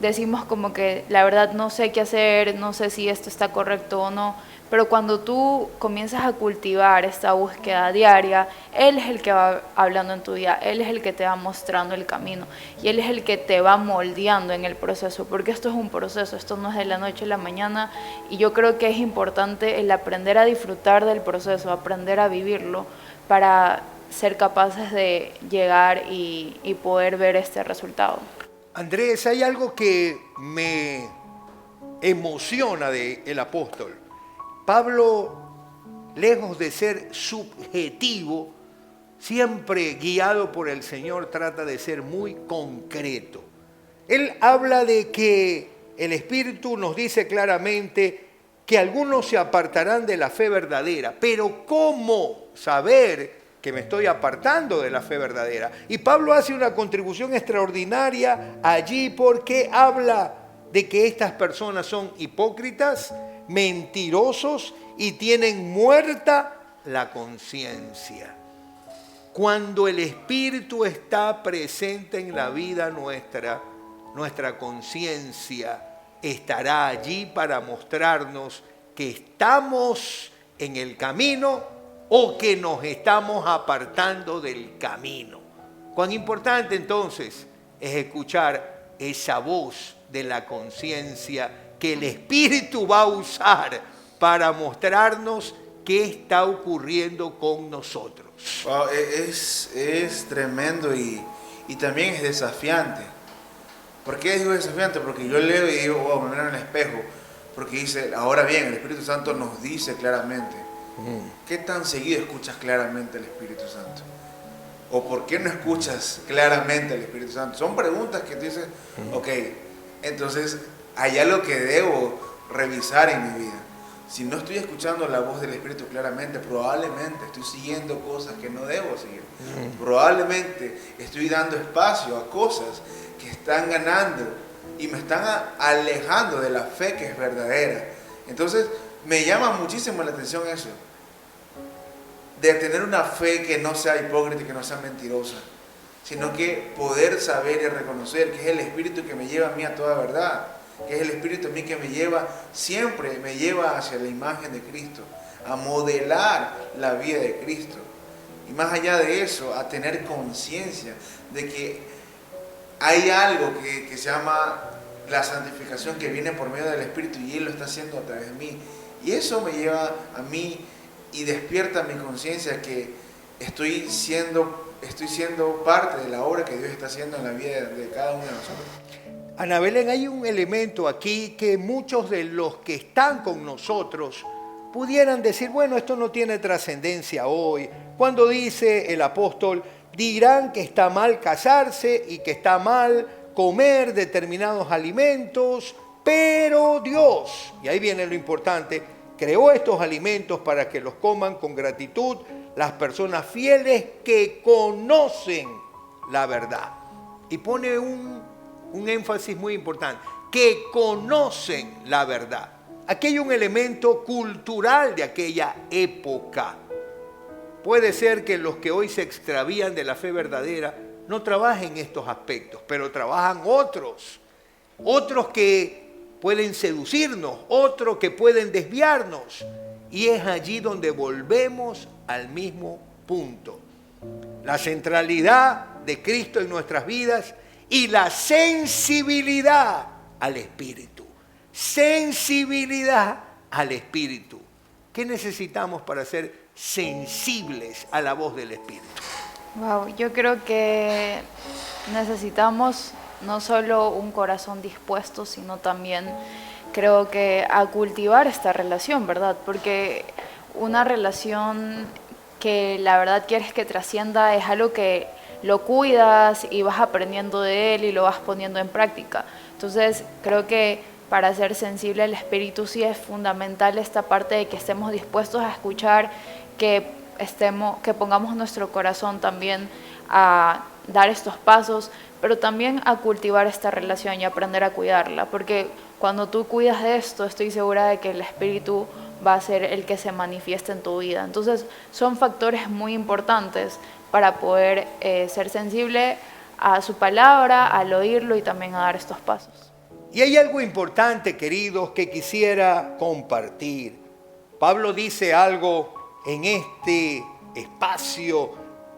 decimos como que la verdad no sé qué hacer, no sé si esto está correcto o no, pero cuando tú comienzas a cultivar esta búsqueda diaria, Él es el que va hablando en tu vida, Él es el que te va mostrando el camino, y Él es el que te va moldeando en el proceso, porque esto es un proceso, esto no es de la noche a la mañana, y yo creo que es importante el aprender a disfrutar del proceso, aprender a vivirlo, para ser capaces de llegar y poder ver este resultado. Andrés, hay algo que me emociona del apóstol. Pablo, lejos de ser subjetivo, siempre guiado por el Señor, trata de ser muy concreto. Él habla de que el Espíritu nos dice claramente que algunos se apartarán de la fe verdadera, pero ¿cómo saber que me estoy apartando de la fe verdadera? Y Pablo hace una contribución extraordinaria allí, porque habla de que estas personas son hipócritas, mentirosos y tienen muerta la conciencia. Cuando el Espíritu está presente en la vida nuestra, nuestra conciencia estará allí para mostrarnos que estamos en el camino o que nos estamos apartando del camino. Cuán importante entonces es escuchar esa voz de la conciencia que el Espíritu va a usar para mostrarnos qué está ocurriendo con nosotros. Wow, es tremendo y también es desafiante. ¿Por qué digo desafiante? Porque yo leo y digo, wow, me miro en el espejo, porque dice, ahora bien, el Espíritu Santo nos dice claramente. ¿Qué tan seguido escuchas claramente al Espíritu Santo? ¿O por qué no escuchas claramente al Espíritu Santo? Son preguntas que tú dices, ok, entonces hay algo que debo revisar en mi vida. Si no estoy escuchando la voz del Espíritu claramente, probablemente estoy siguiendo cosas que no debo seguir. Probablemente estoy dando espacio a cosas que están ganando y me están alejando de la fe que es verdadera. Entonces me llama muchísimo la atención eso, de tener una fe que no sea hipócrita y que no sea mentirosa, sino que poder saber y reconocer que es el Espíritu que me lleva a mí a toda verdad, que es el Espíritu a mí que me lleva, siempre me lleva hacia la imagen de Cristo, a modelar la vida de Cristo. Y más allá de eso, a tener conciencia de que hay algo que se llama la santificación, que viene por medio del Espíritu, y Él lo está haciendo a través de mí. Y eso me lleva a mí y despierta mi conciencia que estoy siendo parte de la obra que Dios está haciendo en la vida de cada uno de nosotros. Ana Belén, hay un elemento aquí que muchos de los que están con nosotros pudieran decir, bueno, esto no tiene trascendencia hoy. Cuando dice el apóstol, dirán que está mal casarse y que está mal comer determinados alimentos, pero Dios, y ahí viene lo importante, creó estos alimentos para que los coman con gratitud las personas fieles que conocen la verdad. Y pone un énfasis muy importante, que conocen la verdad. Aquí hay un elemento cultural de aquella época. Puede ser que los que hoy se extravían de la fe verdadera no trabajen estos aspectos, pero trabajan otros que pueden seducirnos, otros que pueden desviarnos. Y es allí donde volvemos al mismo punto. La centralidad de Cristo en nuestras vidas y la sensibilidad al Espíritu. Sensibilidad al Espíritu. ¿Qué necesitamos para ser sensibles a la voz del Espíritu? Wow, yo creo que necesitamos no solo un corazón dispuesto, sino también creo que a cultivar esta relación, ¿verdad? Porque una relación que la verdad quieres que trascienda es algo que lo cuidas y vas aprendiendo de él y lo vas poniendo en práctica. Entonces creo que para ser sensible al Espíritu sí es fundamental esta parte de que estemos dispuestos a escuchar, que pongamos nuestro corazón también a dar estos pasos, pero también a cultivar esta relación y aprender a cuidarla, porque cuando tú cuidas de esto, estoy segura de que el Espíritu va a ser el que se manifieste en tu vida. Entonces son factores muy importantes para poder ser sensible a su palabra, al oírlo y también a dar estos pasos. Y hay algo importante, queridos, que quisiera compartir. Pablo dice algo en este espacio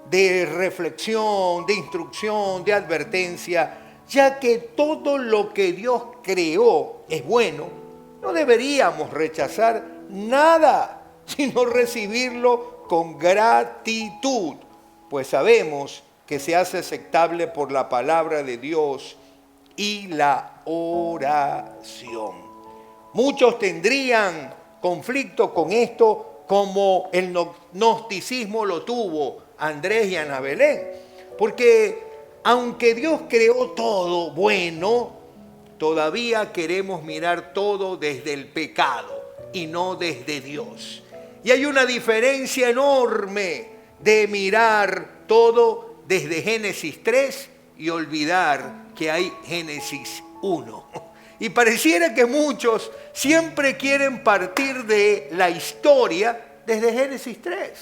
de reflexión, de instrucción, de advertencia, ya que todo lo que Dios creó es bueno, no deberíamos rechazar nada, sino recibirlo con gratitud, pues sabemos que se hace aceptable por la palabra de Dios y la oración. Muchos tendrían conflicto con esto, como el gnosticismo lo tuvo Andrés y Ana Belén, porque aunque Dios creó todo bueno, todavía queremos mirar todo desde el pecado y no desde Dios. Y hay una diferencia enorme de mirar todo desde Génesis 3 y olvidar que hay Génesis 1. Y pareciera que muchos siempre quieren partir de la historia desde Génesis 3,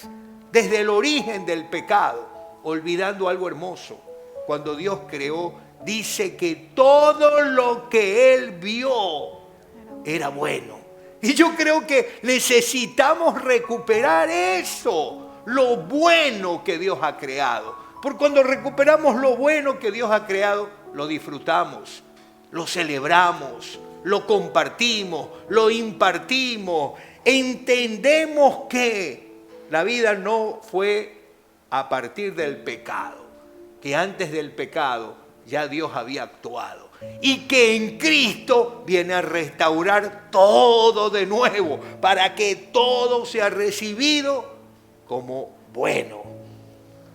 desde el origen del pecado, olvidando algo hermoso. Cuando Dios creó, dice que todo lo que Él vio era bueno. Y yo creo que necesitamos recuperar eso, lo bueno que Dios ha creado. Porque cuando recuperamos lo bueno que Dios ha creado, lo disfrutamos, lo celebramos, lo compartimos, lo impartimos. Entendemos que la vida no fue a partir del pecado, que antes del pecado ya Dios había actuado y que en Cristo viene a restaurar todo de nuevo para que todo sea recibido como bueno.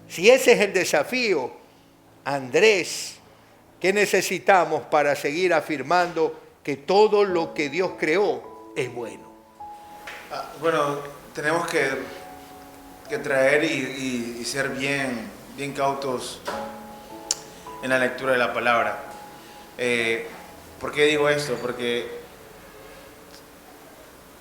Si ese es el desafío, Andrés, ¿qué necesitamos para seguir afirmando que todo lo que Dios creó es bueno? Bueno, tenemos que traer y ser bien cautos en la lectura de la palabra. ¿Por qué digo esto? Porque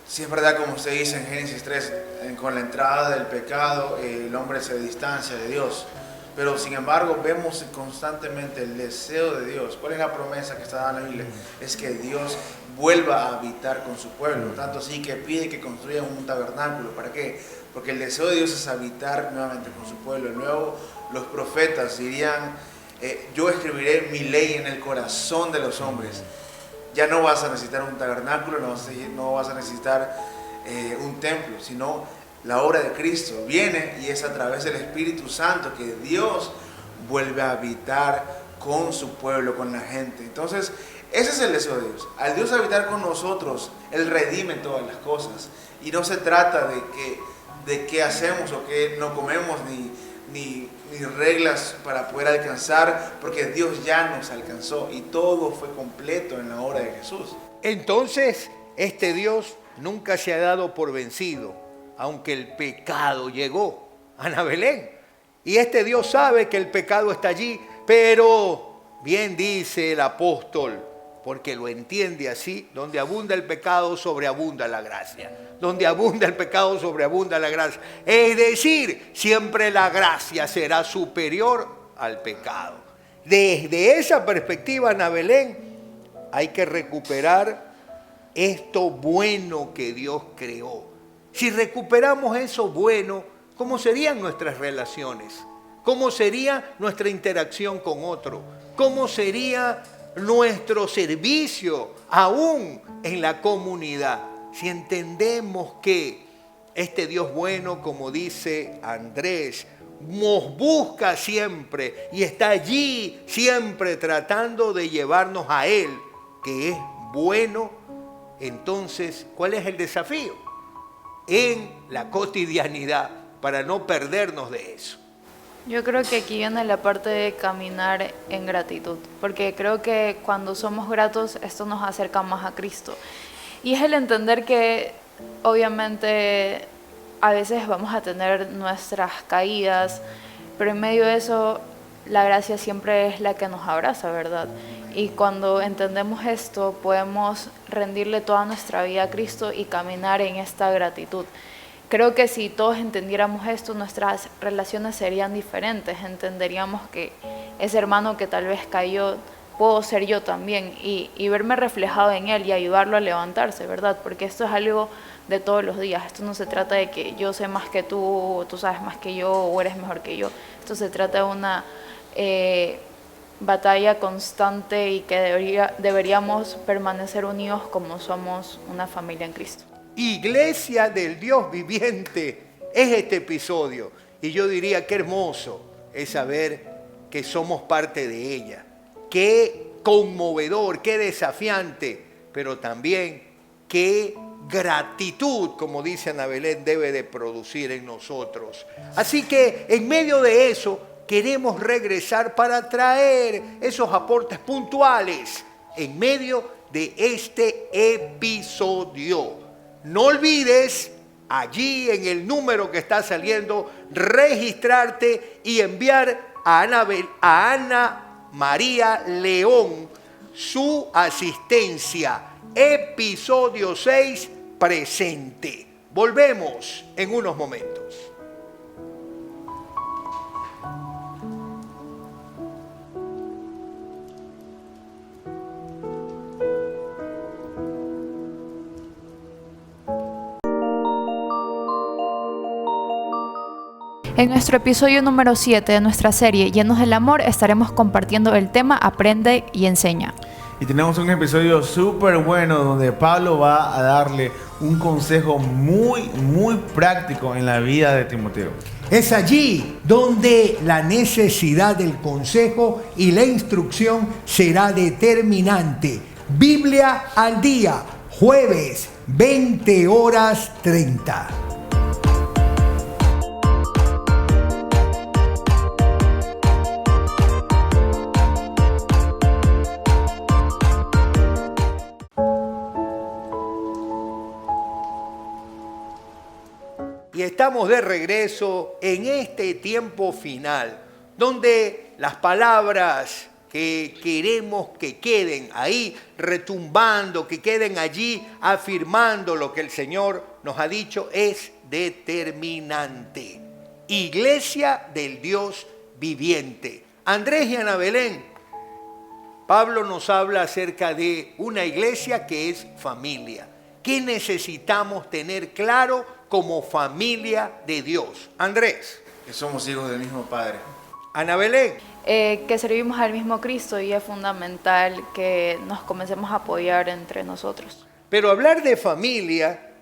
si es verdad, como se dice en Génesis 3, con la entrada del pecado, el hombre se distancia de Dios. Pero sin embargo vemos constantemente el deseo de Dios. ¿Cuál es la promesa que está dada en la Biblia? Es que Dios vuelva a habitar con su pueblo. Tanto así que pide que construyan un tabernáculo. ¿Para qué? Porque el deseo de Dios es habitar nuevamente con su pueblo. Luego los profetas dirían, yo escribiré mi ley en el corazón de los hombres. Ya no vas a necesitar un tabernáculo, no vas a necesitar un templo, sino la obra de Cristo viene y es a través del Espíritu Santo que Dios vuelve a habitar con su pueblo, con la gente. Entonces, ese es el deseo de Dios. Al Dios habitar con nosotros, Él redime todas las cosas. Y no se trata de qué hacemos o qué no comemos, ni reglas para poder alcanzar, porque Dios ya nos alcanzó y todo fue completo en la obra de Jesús. Entonces, este Dios nunca se ha dado por vencido, aunque el pecado llegó a Ana Belén. Y este Dios sabe que el pecado está allí, pero bien dice el apóstol, porque lo entiende así, donde abunda el pecado, sobreabunda la gracia. Donde abunda el pecado, sobreabunda la gracia. Es decir, siempre la gracia será superior al pecado. Desde esa perspectiva, Ana Belén, hay que recuperar esto bueno que Dios creó. Si recuperamos eso bueno, ¿cómo serían nuestras relaciones? ¿Cómo sería nuestra interacción con otro? ¿Cómo sería nuestro servicio aún en la comunidad? Si entendemos que este Dios bueno, como dice Andrés, nos busca siempre y está allí siempre tratando de llevarnos a Él, que es bueno, entonces, ¿cuál es el desafío? En la cotidianidad, para no perdernos de eso. Yo creo que aquí viene la parte de caminar en gratitud, porque creo que cuando somos gratos esto nos acerca más a Cristo. Y es el entender que obviamente a veces vamos a tener nuestras caídas, pero en medio de eso la gracia siempre es la que nos abraza, ¿verdad? Y cuando entendemos esto podemos rendirle toda nuestra vida a Cristo y caminar en esta gratitud. Creo que si todos entendiéramos esto, nuestras relaciones serían diferentes. Entenderíamos que ese hermano que tal vez cayó, puedo ser yo también y verme reflejado en él y ayudarlo a levantarse, ¿verdad? Porque esto es algo de todos los días. Esto no se trata de que yo sé más que tú sabes más que yo, o eres mejor que yo. Esto se trata de una batalla constante y que deberíamos permanecer unidos como somos una familia en Cristo. Iglesia del Dios viviente es este episodio. Y yo diría qué hermoso es saber que somos parte de ella. Qué conmovedor, qué desafiante, pero también qué gratitud, como dice Ana Belén, debe de producir en nosotros. Así que en medio de eso queremos regresar para traer esos aportes puntuales en medio de este episodio. No olvides allí en el número que está saliendo registrarte y enviar a Ana María León su asistencia. Episodio 6 presente. Volvemos en unos momentos. En nuestro episodio número 7 de nuestra serie Llenos del Amor estaremos compartiendo el tema Aprende y Enseña. Y tenemos un episodio súper bueno donde Pablo va a darle un consejo muy práctico en la vida de Timoteo. Es allí donde la necesidad del consejo y la instrucción será determinante. Biblia al día, jueves, 20:30. Y estamos de regreso en este tiempo final, donde las palabras que queremos que queden ahí retumbando, que queden allí afirmando lo que el Señor nos ha dicho, es determinante. Iglesia del Dios viviente. Andrés y Ana Belén, Pablo nos habla acerca de una iglesia que es familia. ¿Qué necesitamos tener claro como familia de Dios? Andrés. Que somos hijos del mismo Padre. Ana Belén. Que servimos al mismo Cristo y es fundamental que nos comencemos a apoyar entre nosotros. Pero hablar de familia,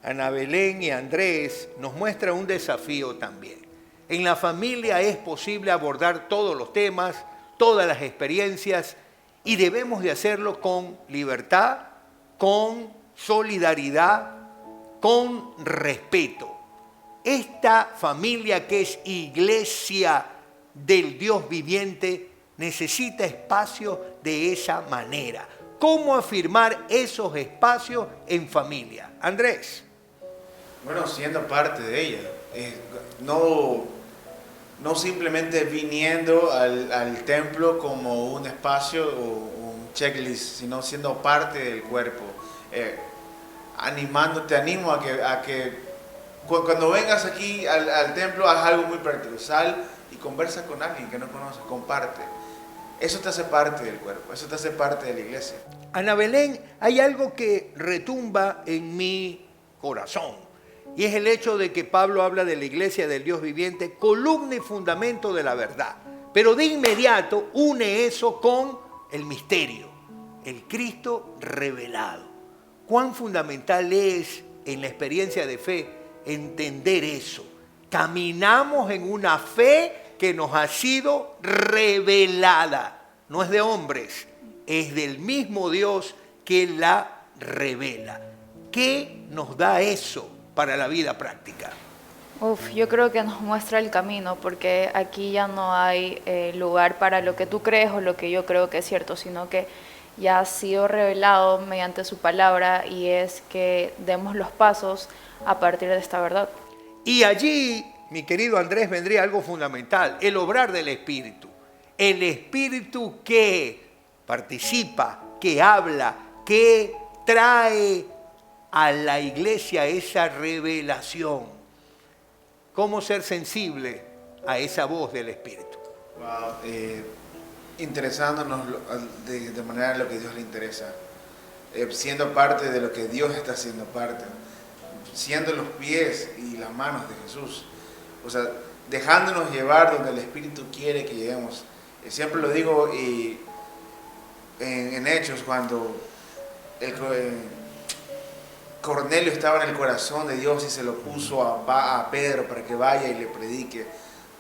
Ana Belén y Andrés, nos muestra un desafío también. En la familia es posible abordar todos los temas, todas las experiencias, y debemos de hacerlo con libertad, con solidaridad, con respeto. Esta familia que es iglesia del Dios viviente necesita espacios de esa manera. ¿Cómo afirmar esos espacios en familia? Andrés. Bueno, siendo parte de ella. No simplemente viniendo al templo como un espacio o un checklist, sino siendo parte del cuerpo. Te animo a que cuando vengas aquí al templo haz algo muy práctico. Sal y conversa con alguien que no conoces, comparte. Eso te hace parte del cuerpo, eso te hace parte de la iglesia. Ana Belén, hay algo que retumba en mi corazón, y es el hecho de que Pablo habla de la iglesia del Dios viviente, columna y fundamento de la verdad. Pero de inmediato une eso con el misterio, el Cristo revelado. Cuán fundamental es en la experiencia de fe entender eso. Caminamos en una fe que nos ha sido revelada. No es de hombres, es del mismo Dios que la revela. ¿Qué nos da eso para la vida práctica? Yo creo que nos muestra el camino, porque aquí ya no hay lugar para lo que tú crees o lo que yo creo que es cierto, sino que ya ha sido revelado mediante su palabra, y es que demos los pasos a partir de esta verdad. Y allí, mi querido Andrés, vendría algo fundamental, el obrar del Espíritu. El Espíritu que participa, que habla, que trae a la iglesia esa revelación. ¿Cómo ser sensible a esa voz del Espíritu? Wow, interesándonos de manera en lo que Dios le interesa, siendo parte de lo que Dios está haciendo parte, siendo los pies y las manos de Jesús, o sea, dejándonos llevar donde el Espíritu quiere que lleguemos. Siempre lo digo y en Hechos, cuando Cornelio estaba en el corazón de Dios y se lo puso a Pedro para que vaya y le predique.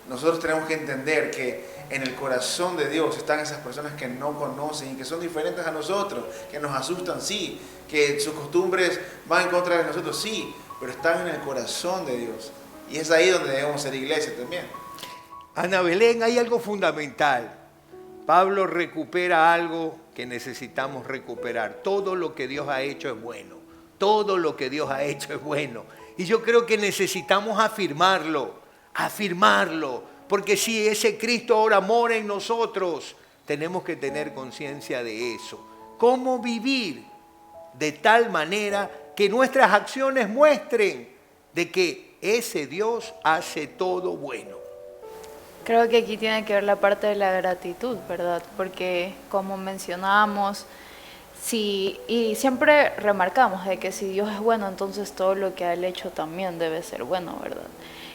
Nosotros tenemos que entender que en el corazón de Dios están esas personas que no conocen y que son diferentes a nosotros, que nos asustan, sí, que sus costumbres van en contra de nosotros, sí, pero están en el corazón de Dios. Y es ahí donde debemos ser iglesia también. Ana Belén, hay algo fundamental. Pablo recupera algo que necesitamos recuperar. Todo lo que Dios ha hecho es bueno. Todo lo que Dios ha hecho es bueno. Y yo creo que necesitamos afirmarlo, porque si ese Cristo ahora mora en nosotros, tenemos que tener conciencia de eso. ¿Cómo vivir de tal manera que nuestras acciones muestren de que ese Dios hace todo bueno? Creo que aquí tiene que ver la parte de la gratitud, ¿verdad? Porque como mencionábamos, y siempre remarcamos de que si Dios es bueno, entonces todo lo que ha hecho también debe ser bueno, ¿verdad?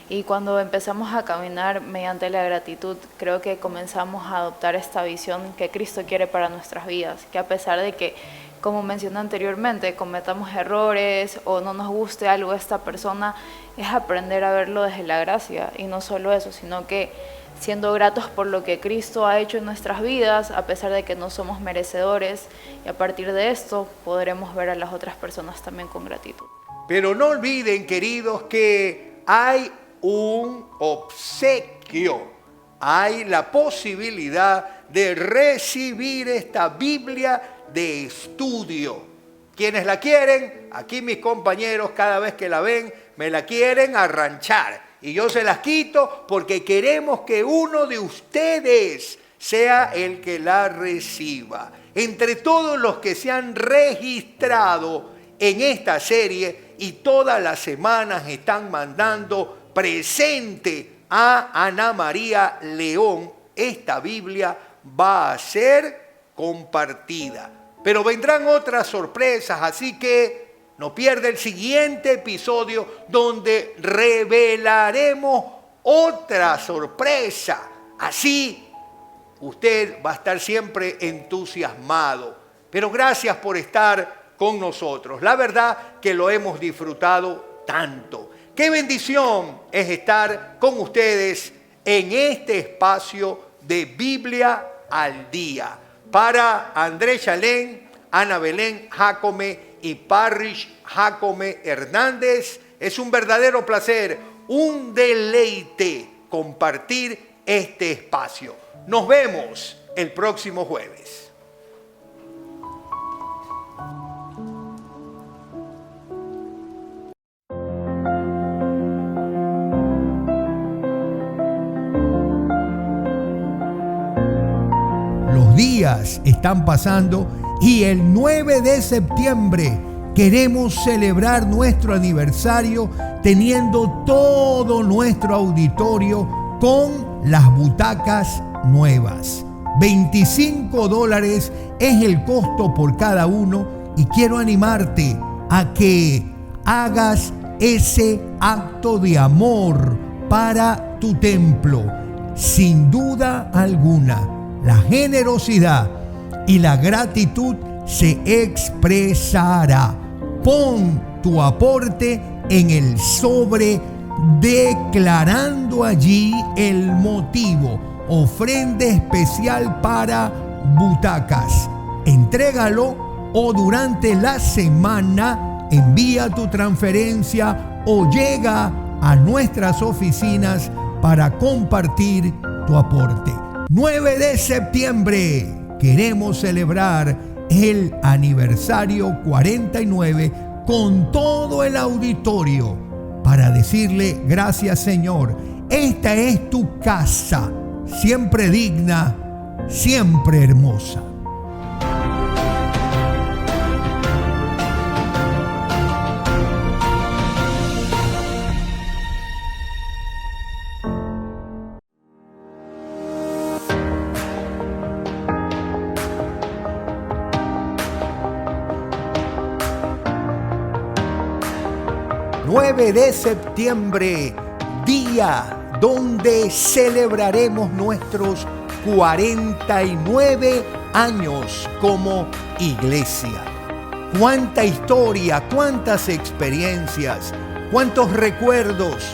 Y cuando empezamos a caminar mediante la gratitud, creo que comenzamos a adoptar esta visión que Cristo quiere para nuestras vidas, que a pesar de que, como mencioné anteriormente, cometamos errores o no nos guste algo de esta persona, es aprender a verlo desde la gracia. Y no solo eso, sino que siendo gratos por lo que Cristo ha hecho en nuestras vidas, a pesar de que no somos merecedores, y a partir de esto podremos ver a las otras personas también con gratitud. Pero no olviden, queridos, que hay un obsequio, hay la posibilidad de recibir esta Biblia de estudio. Quienes la quieren, aquí mis compañeros cada vez que la ven, me la quieren arranchar. Y yo se las quito porque queremos que uno de ustedes sea el que la reciba. Entre todos los que se han registrado en esta serie y todas las semanas están mandando presente a Ana María León, esta Biblia va a ser compartida. Pero vendrán otras sorpresas, así que no pierda el siguiente episodio donde revelaremos otra sorpresa. Así usted va a estar siempre entusiasmado. Pero gracias por estar con nosotros. La verdad que lo hemos disfrutado tanto. Qué bendición es estar con ustedes en este espacio de Biblia al Día. Para Andrés Chalén, Ana Belén Jacome y Parrish Jacome Hernández, es un verdadero placer, un deleite compartir este espacio. Nos vemos el próximo jueves. Los días están pasando y el 9 de septiembre queremos celebrar nuestro aniversario teniendo todo nuestro auditorio con las butacas nuevas. $25 es el costo por cada uno y quiero animarte a que hagas ese acto de amor para tu templo. Sin duda alguna, la generosidad y la gratitud se expresará. Pon tu aporte en el sobre declarando allí el motivo. Ofrenda especial para butacas. Entrégalo o durante la semana envía tu transferencia o llega a nuestras oficinas para compartir tu aporte. 9 de septiembre queremos celebrar el aniversario 49 con todo el auditorio para decirle gracias, Señor. Esta es tu casa, siempre digna, siempre hermosa. De septiembre, día donde celebraremos nuestros 49 años como iglesia. Cuánta historia, cuántas experiencias, cuántos recuerdos,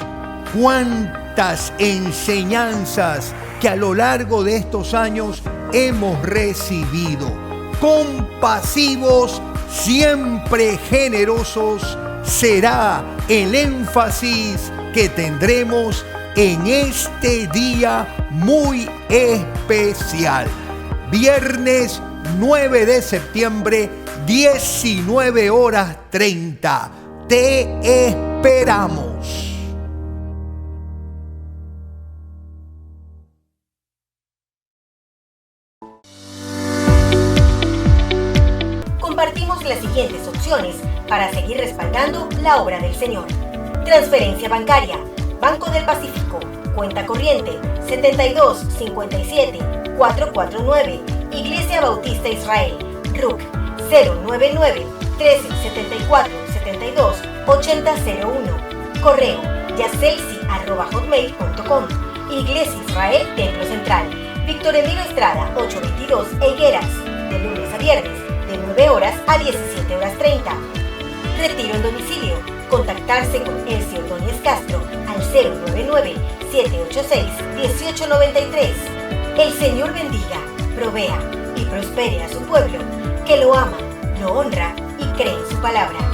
cuántas enseñanzas que a lo largo de estos años hemos recibido. Compasivos, siempre generosos, será el énfasis que tendremos en este día muy especial. Viernes 9 de septiembre, 19:30. Te esperamos. Compartimos las siguientes opciones para seguir respaldando la obra del Señor. Transferencia bancaria, Banco del Pacífico, cuenta corriente 72 57 449, Iglesia Bautista Israel, RUC 099 1374 72 8001, correo yacelsi@hotmail.com, Iglesia Israel Templo Central, Víctor Emilio Estrada 822 Higueras, de lunes a viernes, de 9 horas a 17:30. Retiro en domicilio. Contactarse con Elsie Ordóñez Castro al 099-786-1893. El Señor bendiga, provea y prospere a su pueblo, que lo ama, lo honra y cree en su palabra.